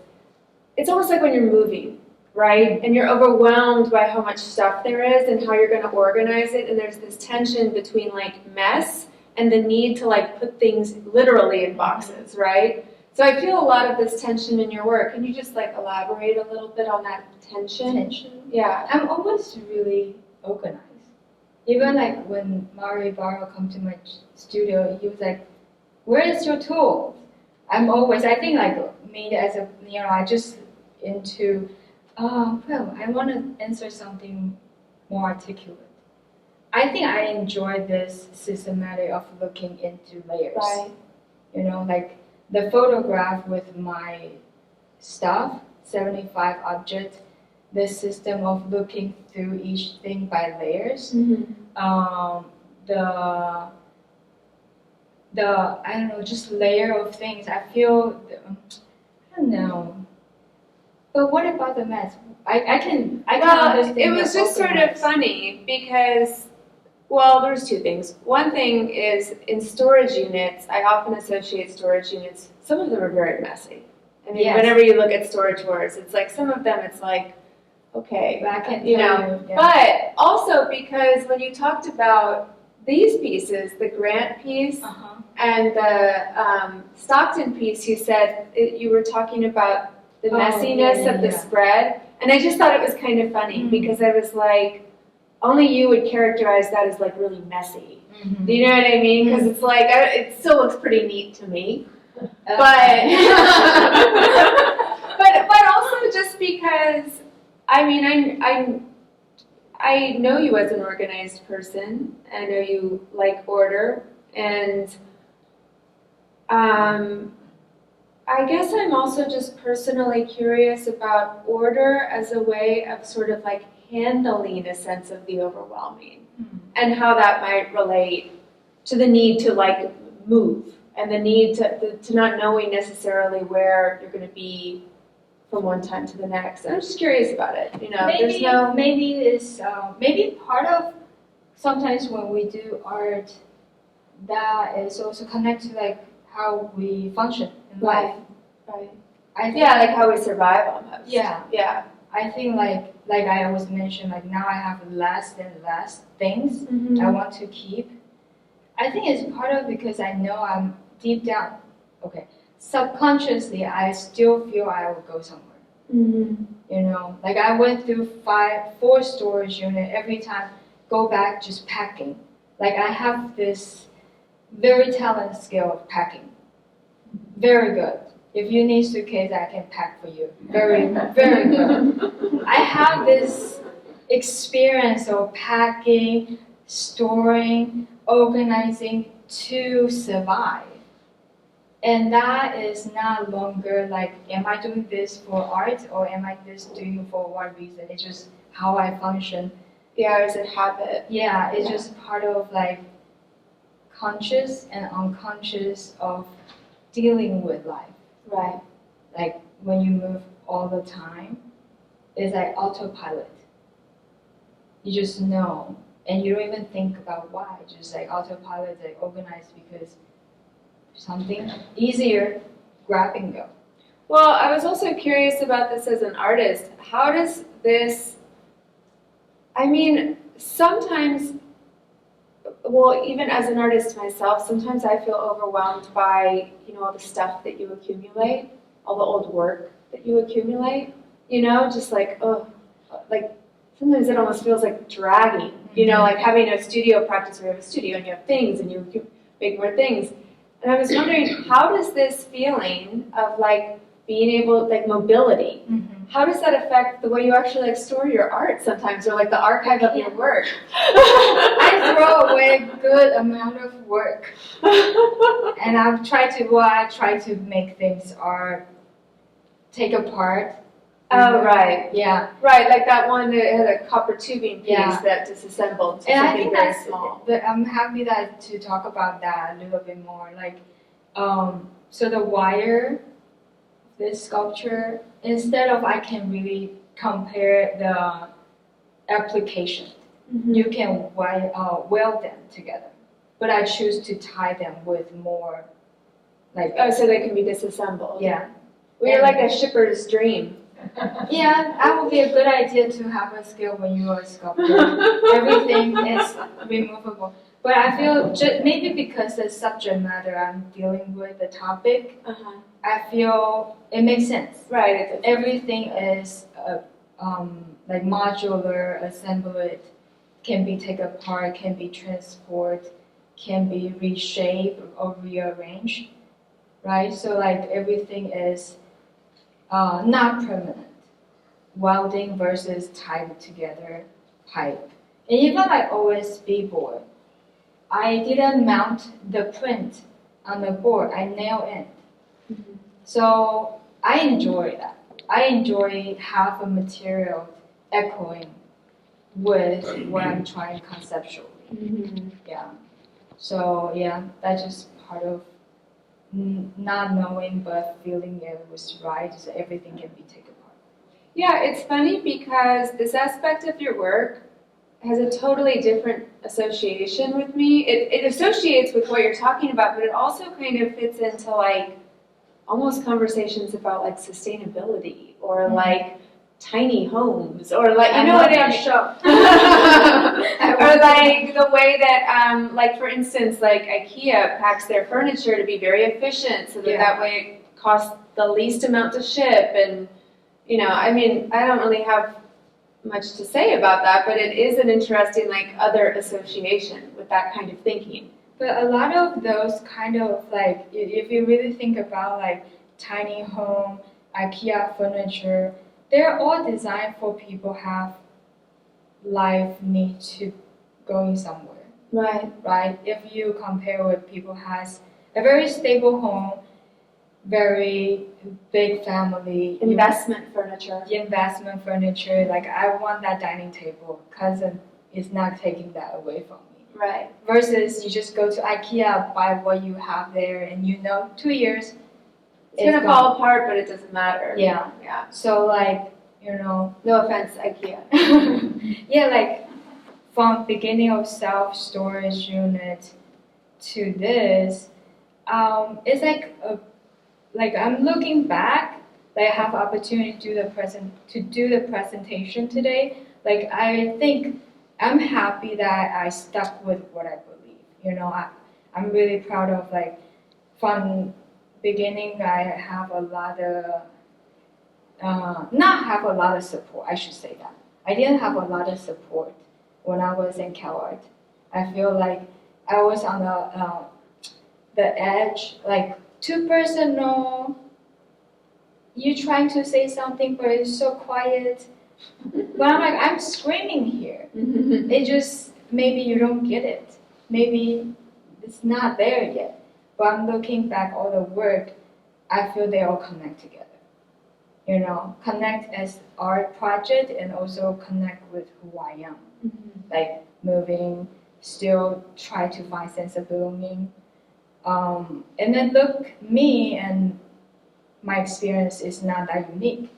It's almost like when you're moving, right? And you're overwhelmed by how much stuff there is and how you're going to organize it, and there's this tension between like mess and the need to like put things literally in boxes, right? So I feel a lot of this tension in your work. Can you just like elaborate a little bit on that tension? Yeah. I'm always really organized. Even like when Mario Barro come to my studio, he was like, "Where is your tool?" I think like me as a, I just into, I want to answer something more articulate. I think I enjoy this systematic of looking into layers. Right. You know, like the photograph with my stuff, 75 objects, the system of looking through each thing by layers. The I don't know, just layer of things. I feel, I don't know. But what about the mess? I can understand. It was just sort of funny because, well, there's two things. One thing is in storage units, I often associate storage units, some of them are very messy. I mean, Yes. whenever you look at store tours, it's like some of them, it's like, okay, But I can you tell know. you, yeah. But also because when you talked about these pieces, the Grant piece Uh-huh. and the Stockton piece, you said you were talking about the Oh, messiness yeah, of the yeah. spread, and I just thought it was kind of funny because I was like, only you would characterize that as like really messy. Mhm. Do you know what I mean? Because it's like it still looks pretty neat to me, but but also just because I mean I know you as an organized person. I know you like order, and I guess I'm also just personally curious about order as a way of sort of like handling a sense of the overwhelming and how that might relate to the need to like move and the need to not knowing necessarily where you're going to be from one time to the next. I'm just curious about it. You know, there's no. Maybe it's maybe part of sometimes when we do art, that is also connected to like how we function in life. Right. I think, Yeah, like how we survive almost. Yeah. Yeah. I think like I always mentioned, like now I have less and less things Mm-hmm. I want to keep. I think it's part of because I know I'm deep down, okay, subconsciously I still feel I will go somewhere. Mm-hmm. You know, like I went through 4 storage unit every time, go back just packing. Like I have this very talented skill of packing. Very good. If you need suitcase, I can pack for you. Very, very good. I have this experience of packing, storing, organizing to survive. And that is not longer like, am I doing this for art or am I just doing it for one reason? It's just how I function. Yeah, it's a habit. Yeah, it's just part of like conscious and unconscious of dealing with life. Right. Like when you move all the time, it's like autopilot. You just know, and you don't even think about why. Just like autopilot, like organized because something easier, grab and go. Well, I was also curious about this as an artist. How does this, I mean, sometimes, well, even as an artist myself, sometimes I feel overwhelmed by, you know, all the stuff that you accumulate, all the old work that you accumulate, you know, just like, oh, like sometimes it almost feels like dragging, you know, like having a studio practice where you have a studio and you have things and you make more things. And I was wondering, how does this feeling of like being able, like mobility, how does that affect the way you actually like store your art sometimes, or like the archive of your work? I throw away a good amount of work, and I try to make things are take apart. Oh, right. Yeah. Right, like that one that had a copper tubing piece Yeah. that disassembled to And I something think very that's, small. but I'm happy that to talk about that a little bit more. Like, so the wire, this sculpture, instead of I can really compare the application. You can weld them together, but I choose to tie them with more, like Oh, so they can be disassembled. yeah. Well, you're like a shipper's dream. Yeah, that would be a good idea to have a skill when you are a sculptor. Everything is removable. But I feel maybe because the subject matter I'm dealing with, the topic, Uh-huh. I feel it makes sense. Right. It's Everything is like modular, assembled, can be taken apart, can be transported, can be reshaped or rearranged, right? So like everything is not permanent. Welding versus tied together pipe. And even like OSB board, I didn't mount the print on the board, I nailed it. So I enjoy that. I enjoy have a material echoing with what I'm trying conceptually. Yeah. So yeah, that's just part of not knowing but feeling it was right, so everything can be taken apart. Yeah, it's funny because this aspect of your work has a totally different association with me. It associates with what you're talking about, but it also kind of fits into like almost conversations about like sustainability or like tiny homes or like, you know what I mean? Or like the way that, like for instance, like IKEA packs their furniture to be very efficient so that that way it costs the least amount to ship. And, you know, I mean, I don't really have much to say about that, but it is an interesting like other association with that kind of thinking. But a lot of those kind of like, if you really think about like tiny home, IKEA furniture, they're all designed for people have life need to going somewhere, Right. right? If you compare with people has a very stable home, very big family, Investment furniture. investment furniture, like I want that dining table, cousin is not taking that away from me. Right. Versus you just go to IKEA, buy what you have there, and you know 2 years It's gonna fall apart, but it doesn't matter. Yeah. Yeah. So like, you know, No offense, IKEA. yeah, like from beginning of self-storage unit to this, it's like I'm looking back, like I have opportunity to do the presentation today. Like I think I'm happy that I stuck with what I believe. You know, I'm really proud of like from beginning I have a lot of not have a lot of support, I should say that. I didn't have a lot of support when I was in CalArt. I feel like I was on the edge, like too personal. You trying to say something, but it's so quiet. But I'm like, I'm screaming here. It just, maybe you don't get it. Maybe it's not there yet. But I'm looking back all the work, I feel they all connect together. You know, connect as art project and also connect with who I am. Like moving, still try to find sense of belonging. And then look, me and my experience is not that unique.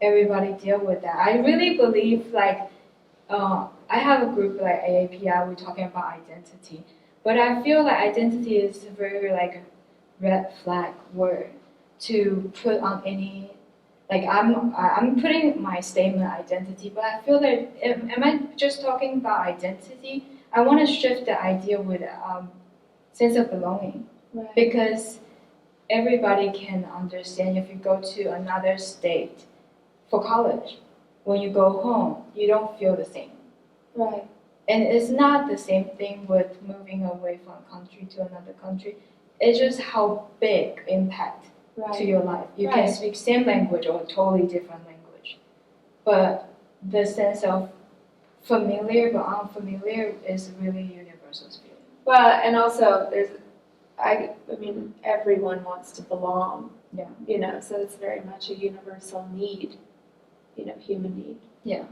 Everybody deal with that. I really believe like, I have a group like AAPI, we're talking about identity. But I feel like identity is a very like red flag word to put on any, like I'm putting my statement identity, but I feel that, am I just talking about identity? I want to shift the idea with sense of belonging. Right. Because everybody can understand if you go to another state for college, when you go home, you don't feel the same. Right. And it's not the same thing with moving away from a country to another country. It's just how big impact to your life. You can speak same language or totally different language. But the sense of familiar but unfamiliar is really universal feeling. Well, and also there's, I mean, everyone wants to belong. Yeah. You know, so it's very much a universal need, you know, human need. Yeah.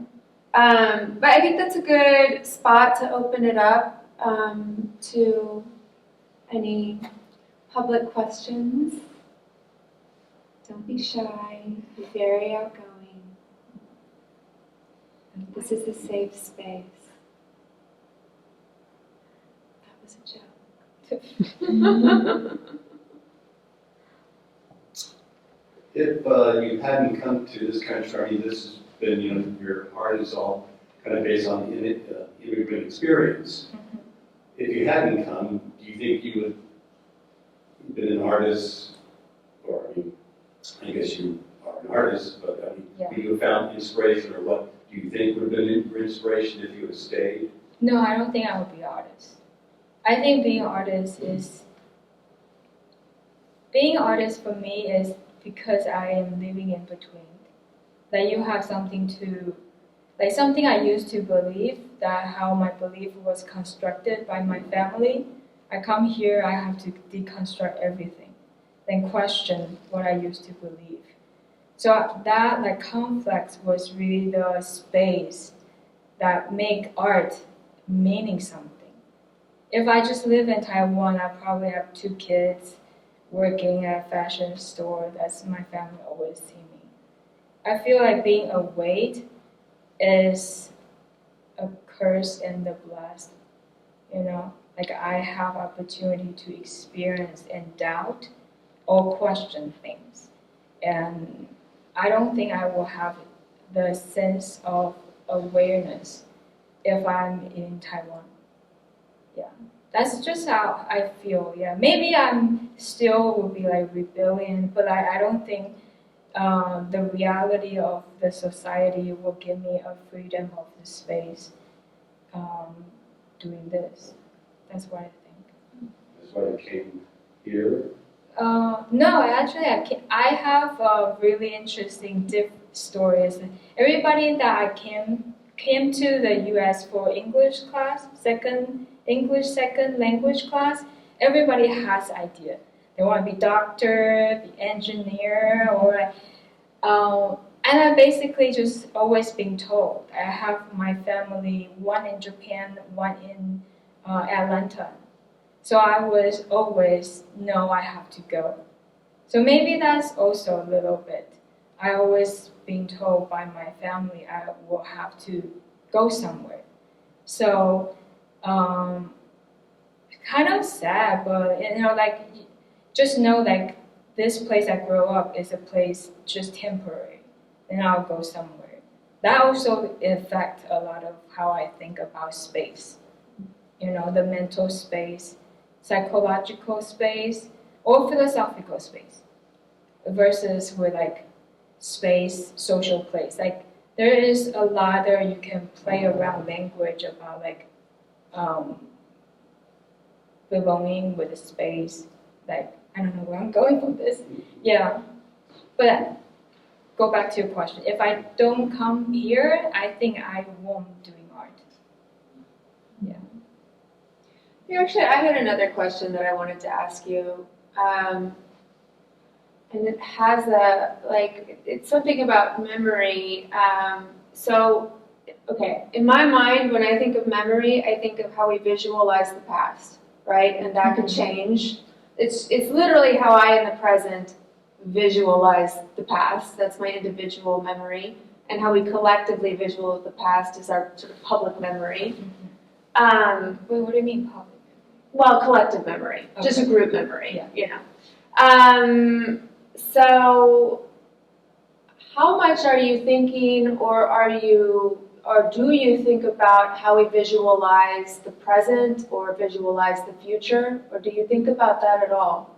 But I think that's a good spot to open it up to any public questions. Don't be shy, be very outgoing. This is a safe space. That was a joke. If you hadn't come to this country, I mean, this has been, you know, your art is all kind of based on immigrant experience. Mm-hmm. If you hadn't come, do you think you would have been an artist, or I mean, I guess you are an artist, but I mean, Yeah. would you have found inspiration, or what do you think would have been your inspiration if you had stayed? No, I don't think I would be an artist. I think being an artist for me is because I am living in between. That you have something to, like something I used to believe, that how my belief was constructed by my family. I come here, I have to deconstruct everything, then question what I used to believe. So that like conflict was really the space that make art meaning something. If I just live in Taiwan, I probably have 2 kids working at a fashion store. That's my family always see me. I feel like being a weight is a curse and the blessed. You know, like I have opportunity to experience and doubt or question things. And I don't think I will have the sense of awareness if I'm in Taiwan. Yeah, that's just how I feel. Yeah, maybe I'm still will be like rebellion, but I don't think the reality of the society will give me a freedom of the space doing this. That's what I think. That's why you came here. No, actually, I have really interesting stories. Everybody that I came to the U.S. for English class, English second language class, everybody has idea. They want to be doctor, be engineer, or and I basically just always been told. I have my family, one in Japan, one in Atlanta. So I was always, no, I have to go. So maybe that's also a little bit. I always been told by my family I will have to go somewhere. So kind of sad, but like just know like this place I grew up is a place just temporary. Then I'll go somewhere. That also affects a lot of how I think about space. The mental space, psychological space, or philosophical space versus with like space, social place. Like there is a lot there you can play around language about like belonging with the space. Like I don't know where I'm going from this. Yeah, but go back to your question. If I don't come here, I think I won't doing art. Yeah. Actually, I had another question that I wanted to ask you. And it has it's something about memory. Okay, in my mind, when I think of memory, I think of how we visualize the past, right? And that could change. It's literally how I, in the present, visualize the past. That's my individual memory. And how we collectively visualize the past is our sort of public memory. Wait, what do you mean public? Well, collective memory, Okay. just a group memory, Yeah. So how much are you thinking, or do you think about how we visualize the present or visualize the future, or do you think about that at all?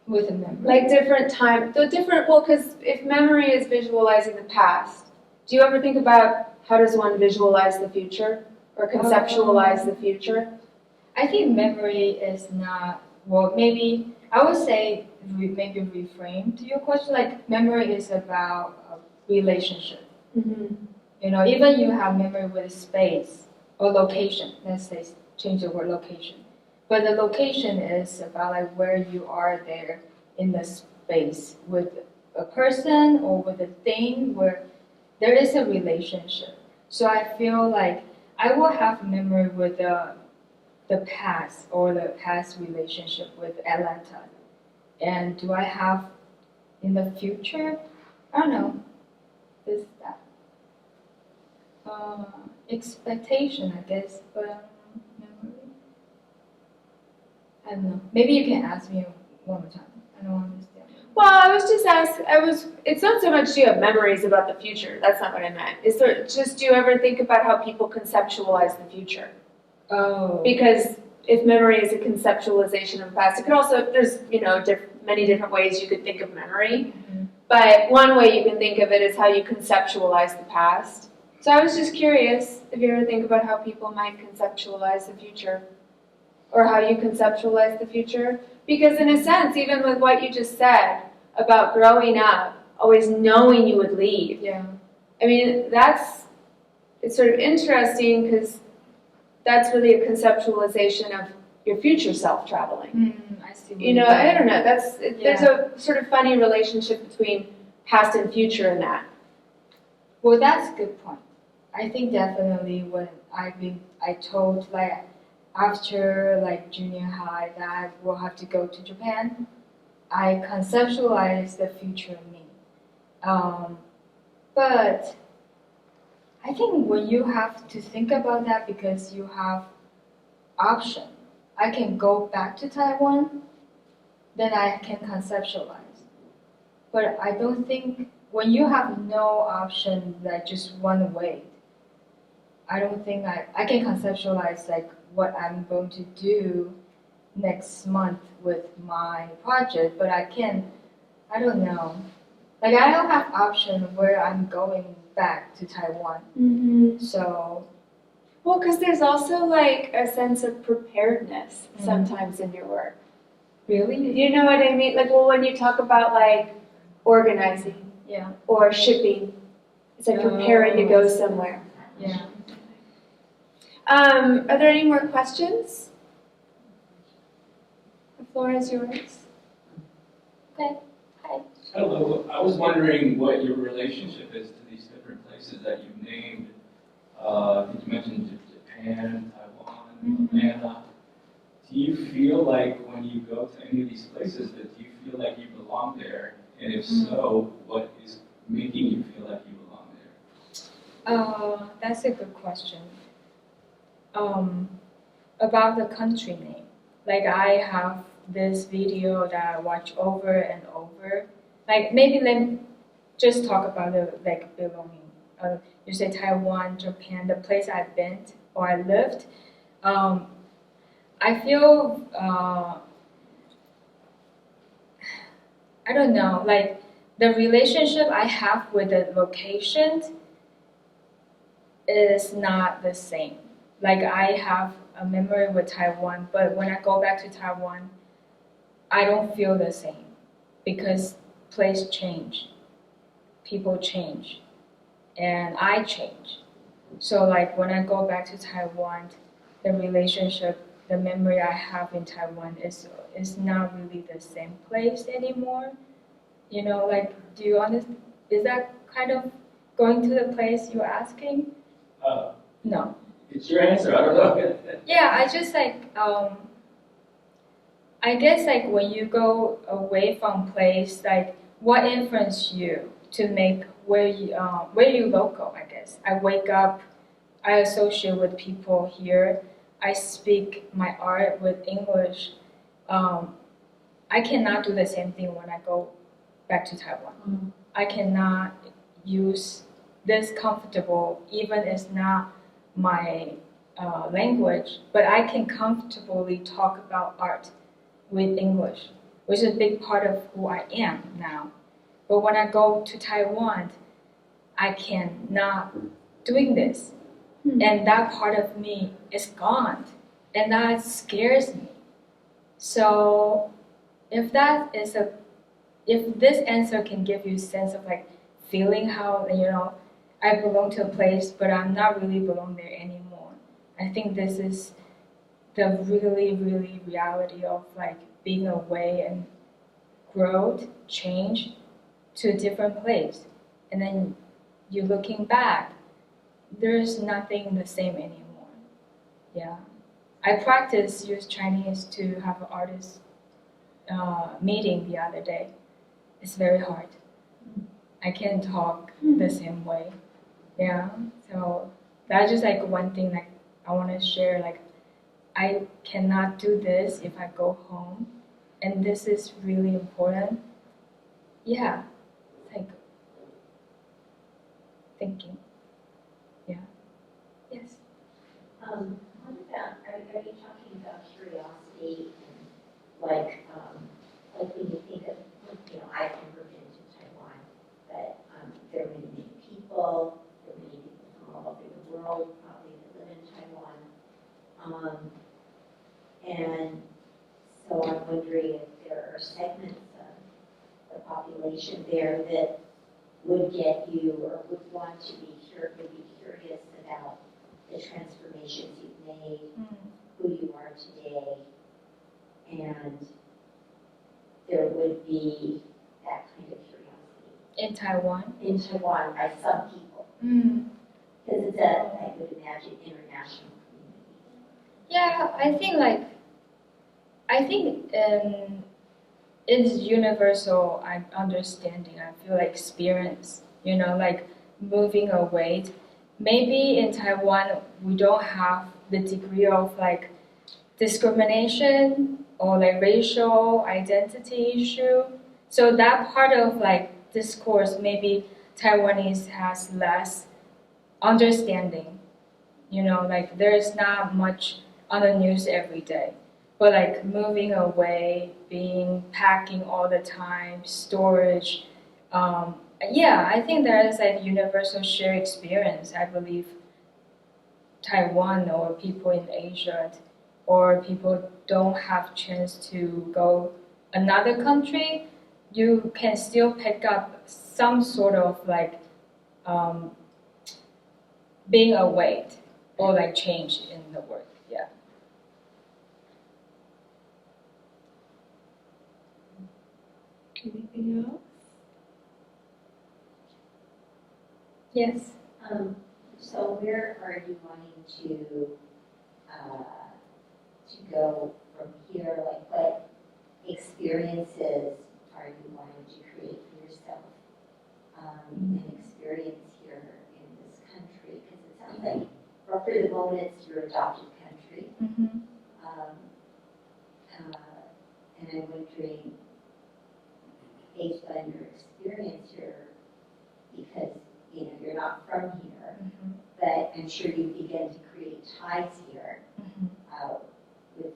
With a memory. Like because if memory is visualizing the past, do you ever think about how does one visualize the future or conceptualize the future? I think memory is not, well, maybe, I would say, maybe reframe to your question, like memory is about a relationship. Mm-hmm. Even you have memory with space or location, let's say, change the word location. But the location is about like where you are there in the space with a person or with a thing where there is a relationship. So I feel like I will have memory with the past or the past relationship with Atlanta. And do I have in the future? I don't know. This, that. Expectation, I guess, but memory. I don't know. Maybe you can ask me one more time. I don't understand. Well, I was just asking, it's not so much do you have memories about the future, that's not what I meant. Is there, just do you ever think about how people conceptualize the future? Oh. Because if memory is a conceptualization of the past, it could also, there's, many different ways you could think of memory. Mm-hmm. But one way you can think of it is how you conceptualize the past. So I was just curious if you ever think about how people might conceptualize the future, or how you conceptualize the future. Because in a sense, even with what you just said about growing up, always knowing you would leave. Yeah. I mean, it's sort of interesting because that's really a conceptualization of your future self traveling. I see. I don't know. There's a sort of funny relationship between past and future in that. Well, that's a good point. I think definitely when I told like after like junior high that I will have to go to Japan, I conceptualized the future of me. But I think when you have to think about that because you have option, I can go back to Taiwan. then I can conceptualize. But I don't think when you have no option, like just one way, I don't think I can conceptualize like what I'm going to do next month with my project, but I don't know. Like I don't have option where I'm going back to Taiwan. Mm-hmm. So, Well, because there's also like a sense of preparedness sometimes in your work. really? You know what I mean? Like, well, when you talk about like organizing Yeah, or shipping, it's like preparing to go somewhere. yeah. Are there any more questions? The floor is yours. Okay. Hi. Hello, I was wondering what your relationship is to these different places that you've named. Did you mention Japan, Taiwan, Atlanta? Do you feel like when you go to any of these places that you feel like you belong there? And if so, what is making you feel like you belong there? That's a good question. About the country name. Like I have this video that I watch over and over. Like maybe let me just talk about the like belonging. You say Taiwan, Japan, the place I've been or I lived. I feel I don't know, like the relationship I have with the location is not the same. Like I have a memory with Taiwan, but when I go back to Taiwan, I don't feel the same because place change, people change, and I change. So like when I go back to Taiwan, the relationship, the memory I have in Taiwan is not really the same place anymore. You know, like do you understand? Is that kind of going to the place you're asking? No. It's your answer, I don't know. Yeah, I just like I guess like when you go away from place, like what influenced you to make where you local, I guess. I wake up, I associate with people here, I speak my art with English. I cannot do the same thing when I go back to Taiwan. I cannot use this comfortable, even it's not my language, but I can comfortably talk about art with English, which is a big part of who I am now. But when I go to Taiwan, I cannot doing this. And that part of me is gone. And that scares me. So if this answer can give you a sense of like feeling how, I belong to a place, but I'm not really belong there anymore. I think this is the really, really reality of like being away and growth, change to a different place. And then you're looking back, there's nothing the same anymore. Yeah. I practiced use Chinese to have an artist meeting the other day. It's very hard. I can't talk the same way. Yeah. So that's just like one thing like I want to share. Like I cannot do this if I go home, and this is really important. Yeah. Like thinking. Yeah. Yes. What about, are you talking about curiosity and like when you think of, I've never been to Taiwan, but there are many people, there are many people from all over the world probably that live in Taiwan. And so I'm wondering if there are segments of the population there that would get you or would want to be curious about the transformations you've made, who you are today, and there would be that kind of curiosity. In Taiwan? In Taiwan, by some people. Because it's I would imagine, international community. Yeah, I think it's universal understanding. I feel like experience, like moving away. Maybe in Taiwan, we don't have the degree of like discrimination or like racial identity issue. So that part of like discourse, maybe Taiwanese has less understanding. Like there's not much on the news every day. But like moving away, packing all the time, storage, I think there is like universal shared experience. I believe Taiwan or people in Asia or people don't have chance to go another country, you can still pick up some sort of like being awake or like change in the work. Yeah. Anything else? Yes. So where are you wanting to go from here? Like what experiences are you wanting to create for yourself and experience here in this country? Because it sounds like, or for the moment, it's your adopted country. Mm-hmm. And I'm wondering, based on your experience here, because you're not from here, Mm-hmm. but I'm sure you begin to create ties here with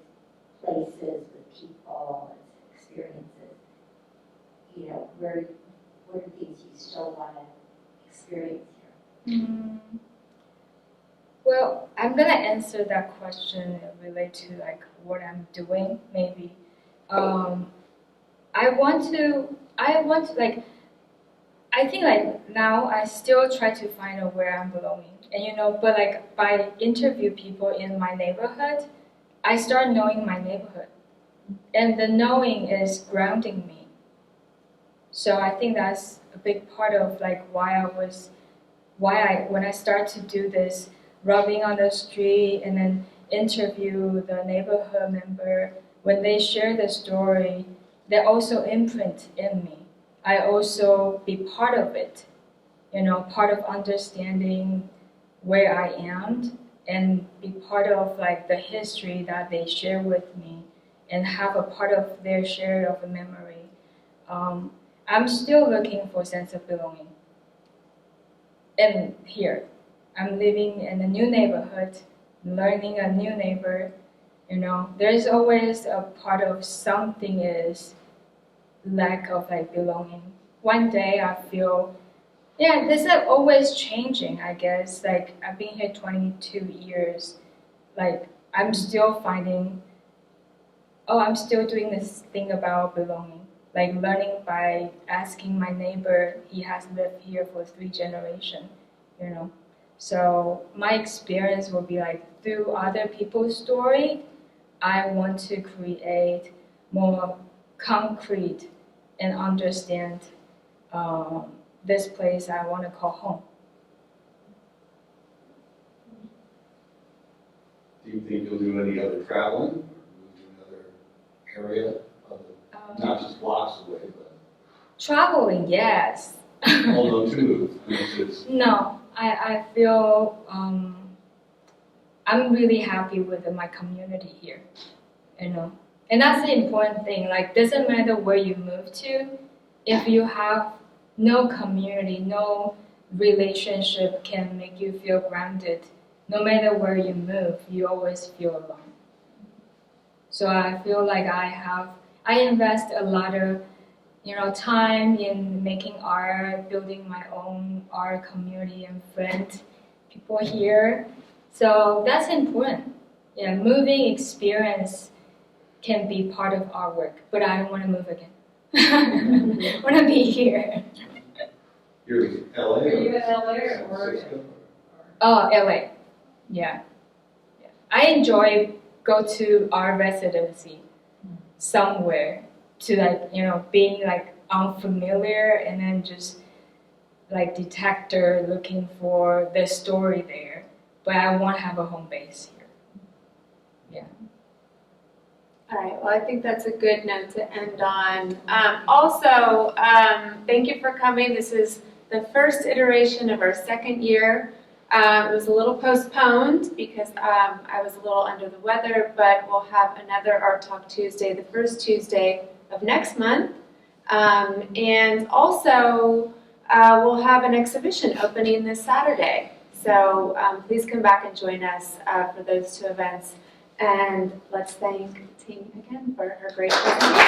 places, with people, with experiences. What are things you still want to experience here? Mm. Well, I'm gonna answer that question related to like what I'm doing. Maybe I want to like. I think like now I still try to find out where I'm belonging, and but like by interview people in my neighborhood, I start knowing my neighborhood, and the knowing is grounding me. So I think that's a big part of like when I start to do this, rubbing on the street and then interview the neighborhood member, when they share the story, they also imprint in me. I also be part of it, part of understanding where I am and be part of like the history that they share with me and have a part of their share of a memory. I'm still looking for a sense of belonging. And here, I'm living in a new neighborhood, learning a new neighbor, there's always a part of something is lack of like belonging. One day I feel, this is always changing, I guess. Like I've been here 22 years. Like I'm still I'm still doing this thing about belonging. Like learning by asking my neighbor, he has lived here for 3 generations, So my experience will be like through other people's story, I want to create more concrete and understand this place I want to call home. Do you think you'll do any other traveling, or move to another area, not just blocks away, but Traveling, yes. although to move? No, I feel I'm really happy with my community here, And that's the important thing. Like, doesn't matter where you move to, if you have no community, no relationship can make you feel grounded. No matter where you move, you always feel alone. So I feel like I invest a lot of, time in making art, building my own art community and people here. So that's important. Yeah, moving experience can be part of our work, but I don't want to move again. I want to be here. You're in LA? Are you in LA San or Francisco? Oh, LA. Yeah. I enjoy go to art residency somewhere to like, being like unfamiliar and then just like detector looking for the story there. But I want to have a home base here. Yeah. All right, well, I think that's a good note to end on. Also, thank you for coming. This is the first iteration of our second year. It was a little postponed because I was a little under the weather, but we'll have another Art Talk Tuesday, the first Tuesday of next month. And also, we'll have an exhibition opening this Saturday. So please come back and join us for those two events. And let's thank Ting again for her great presentation.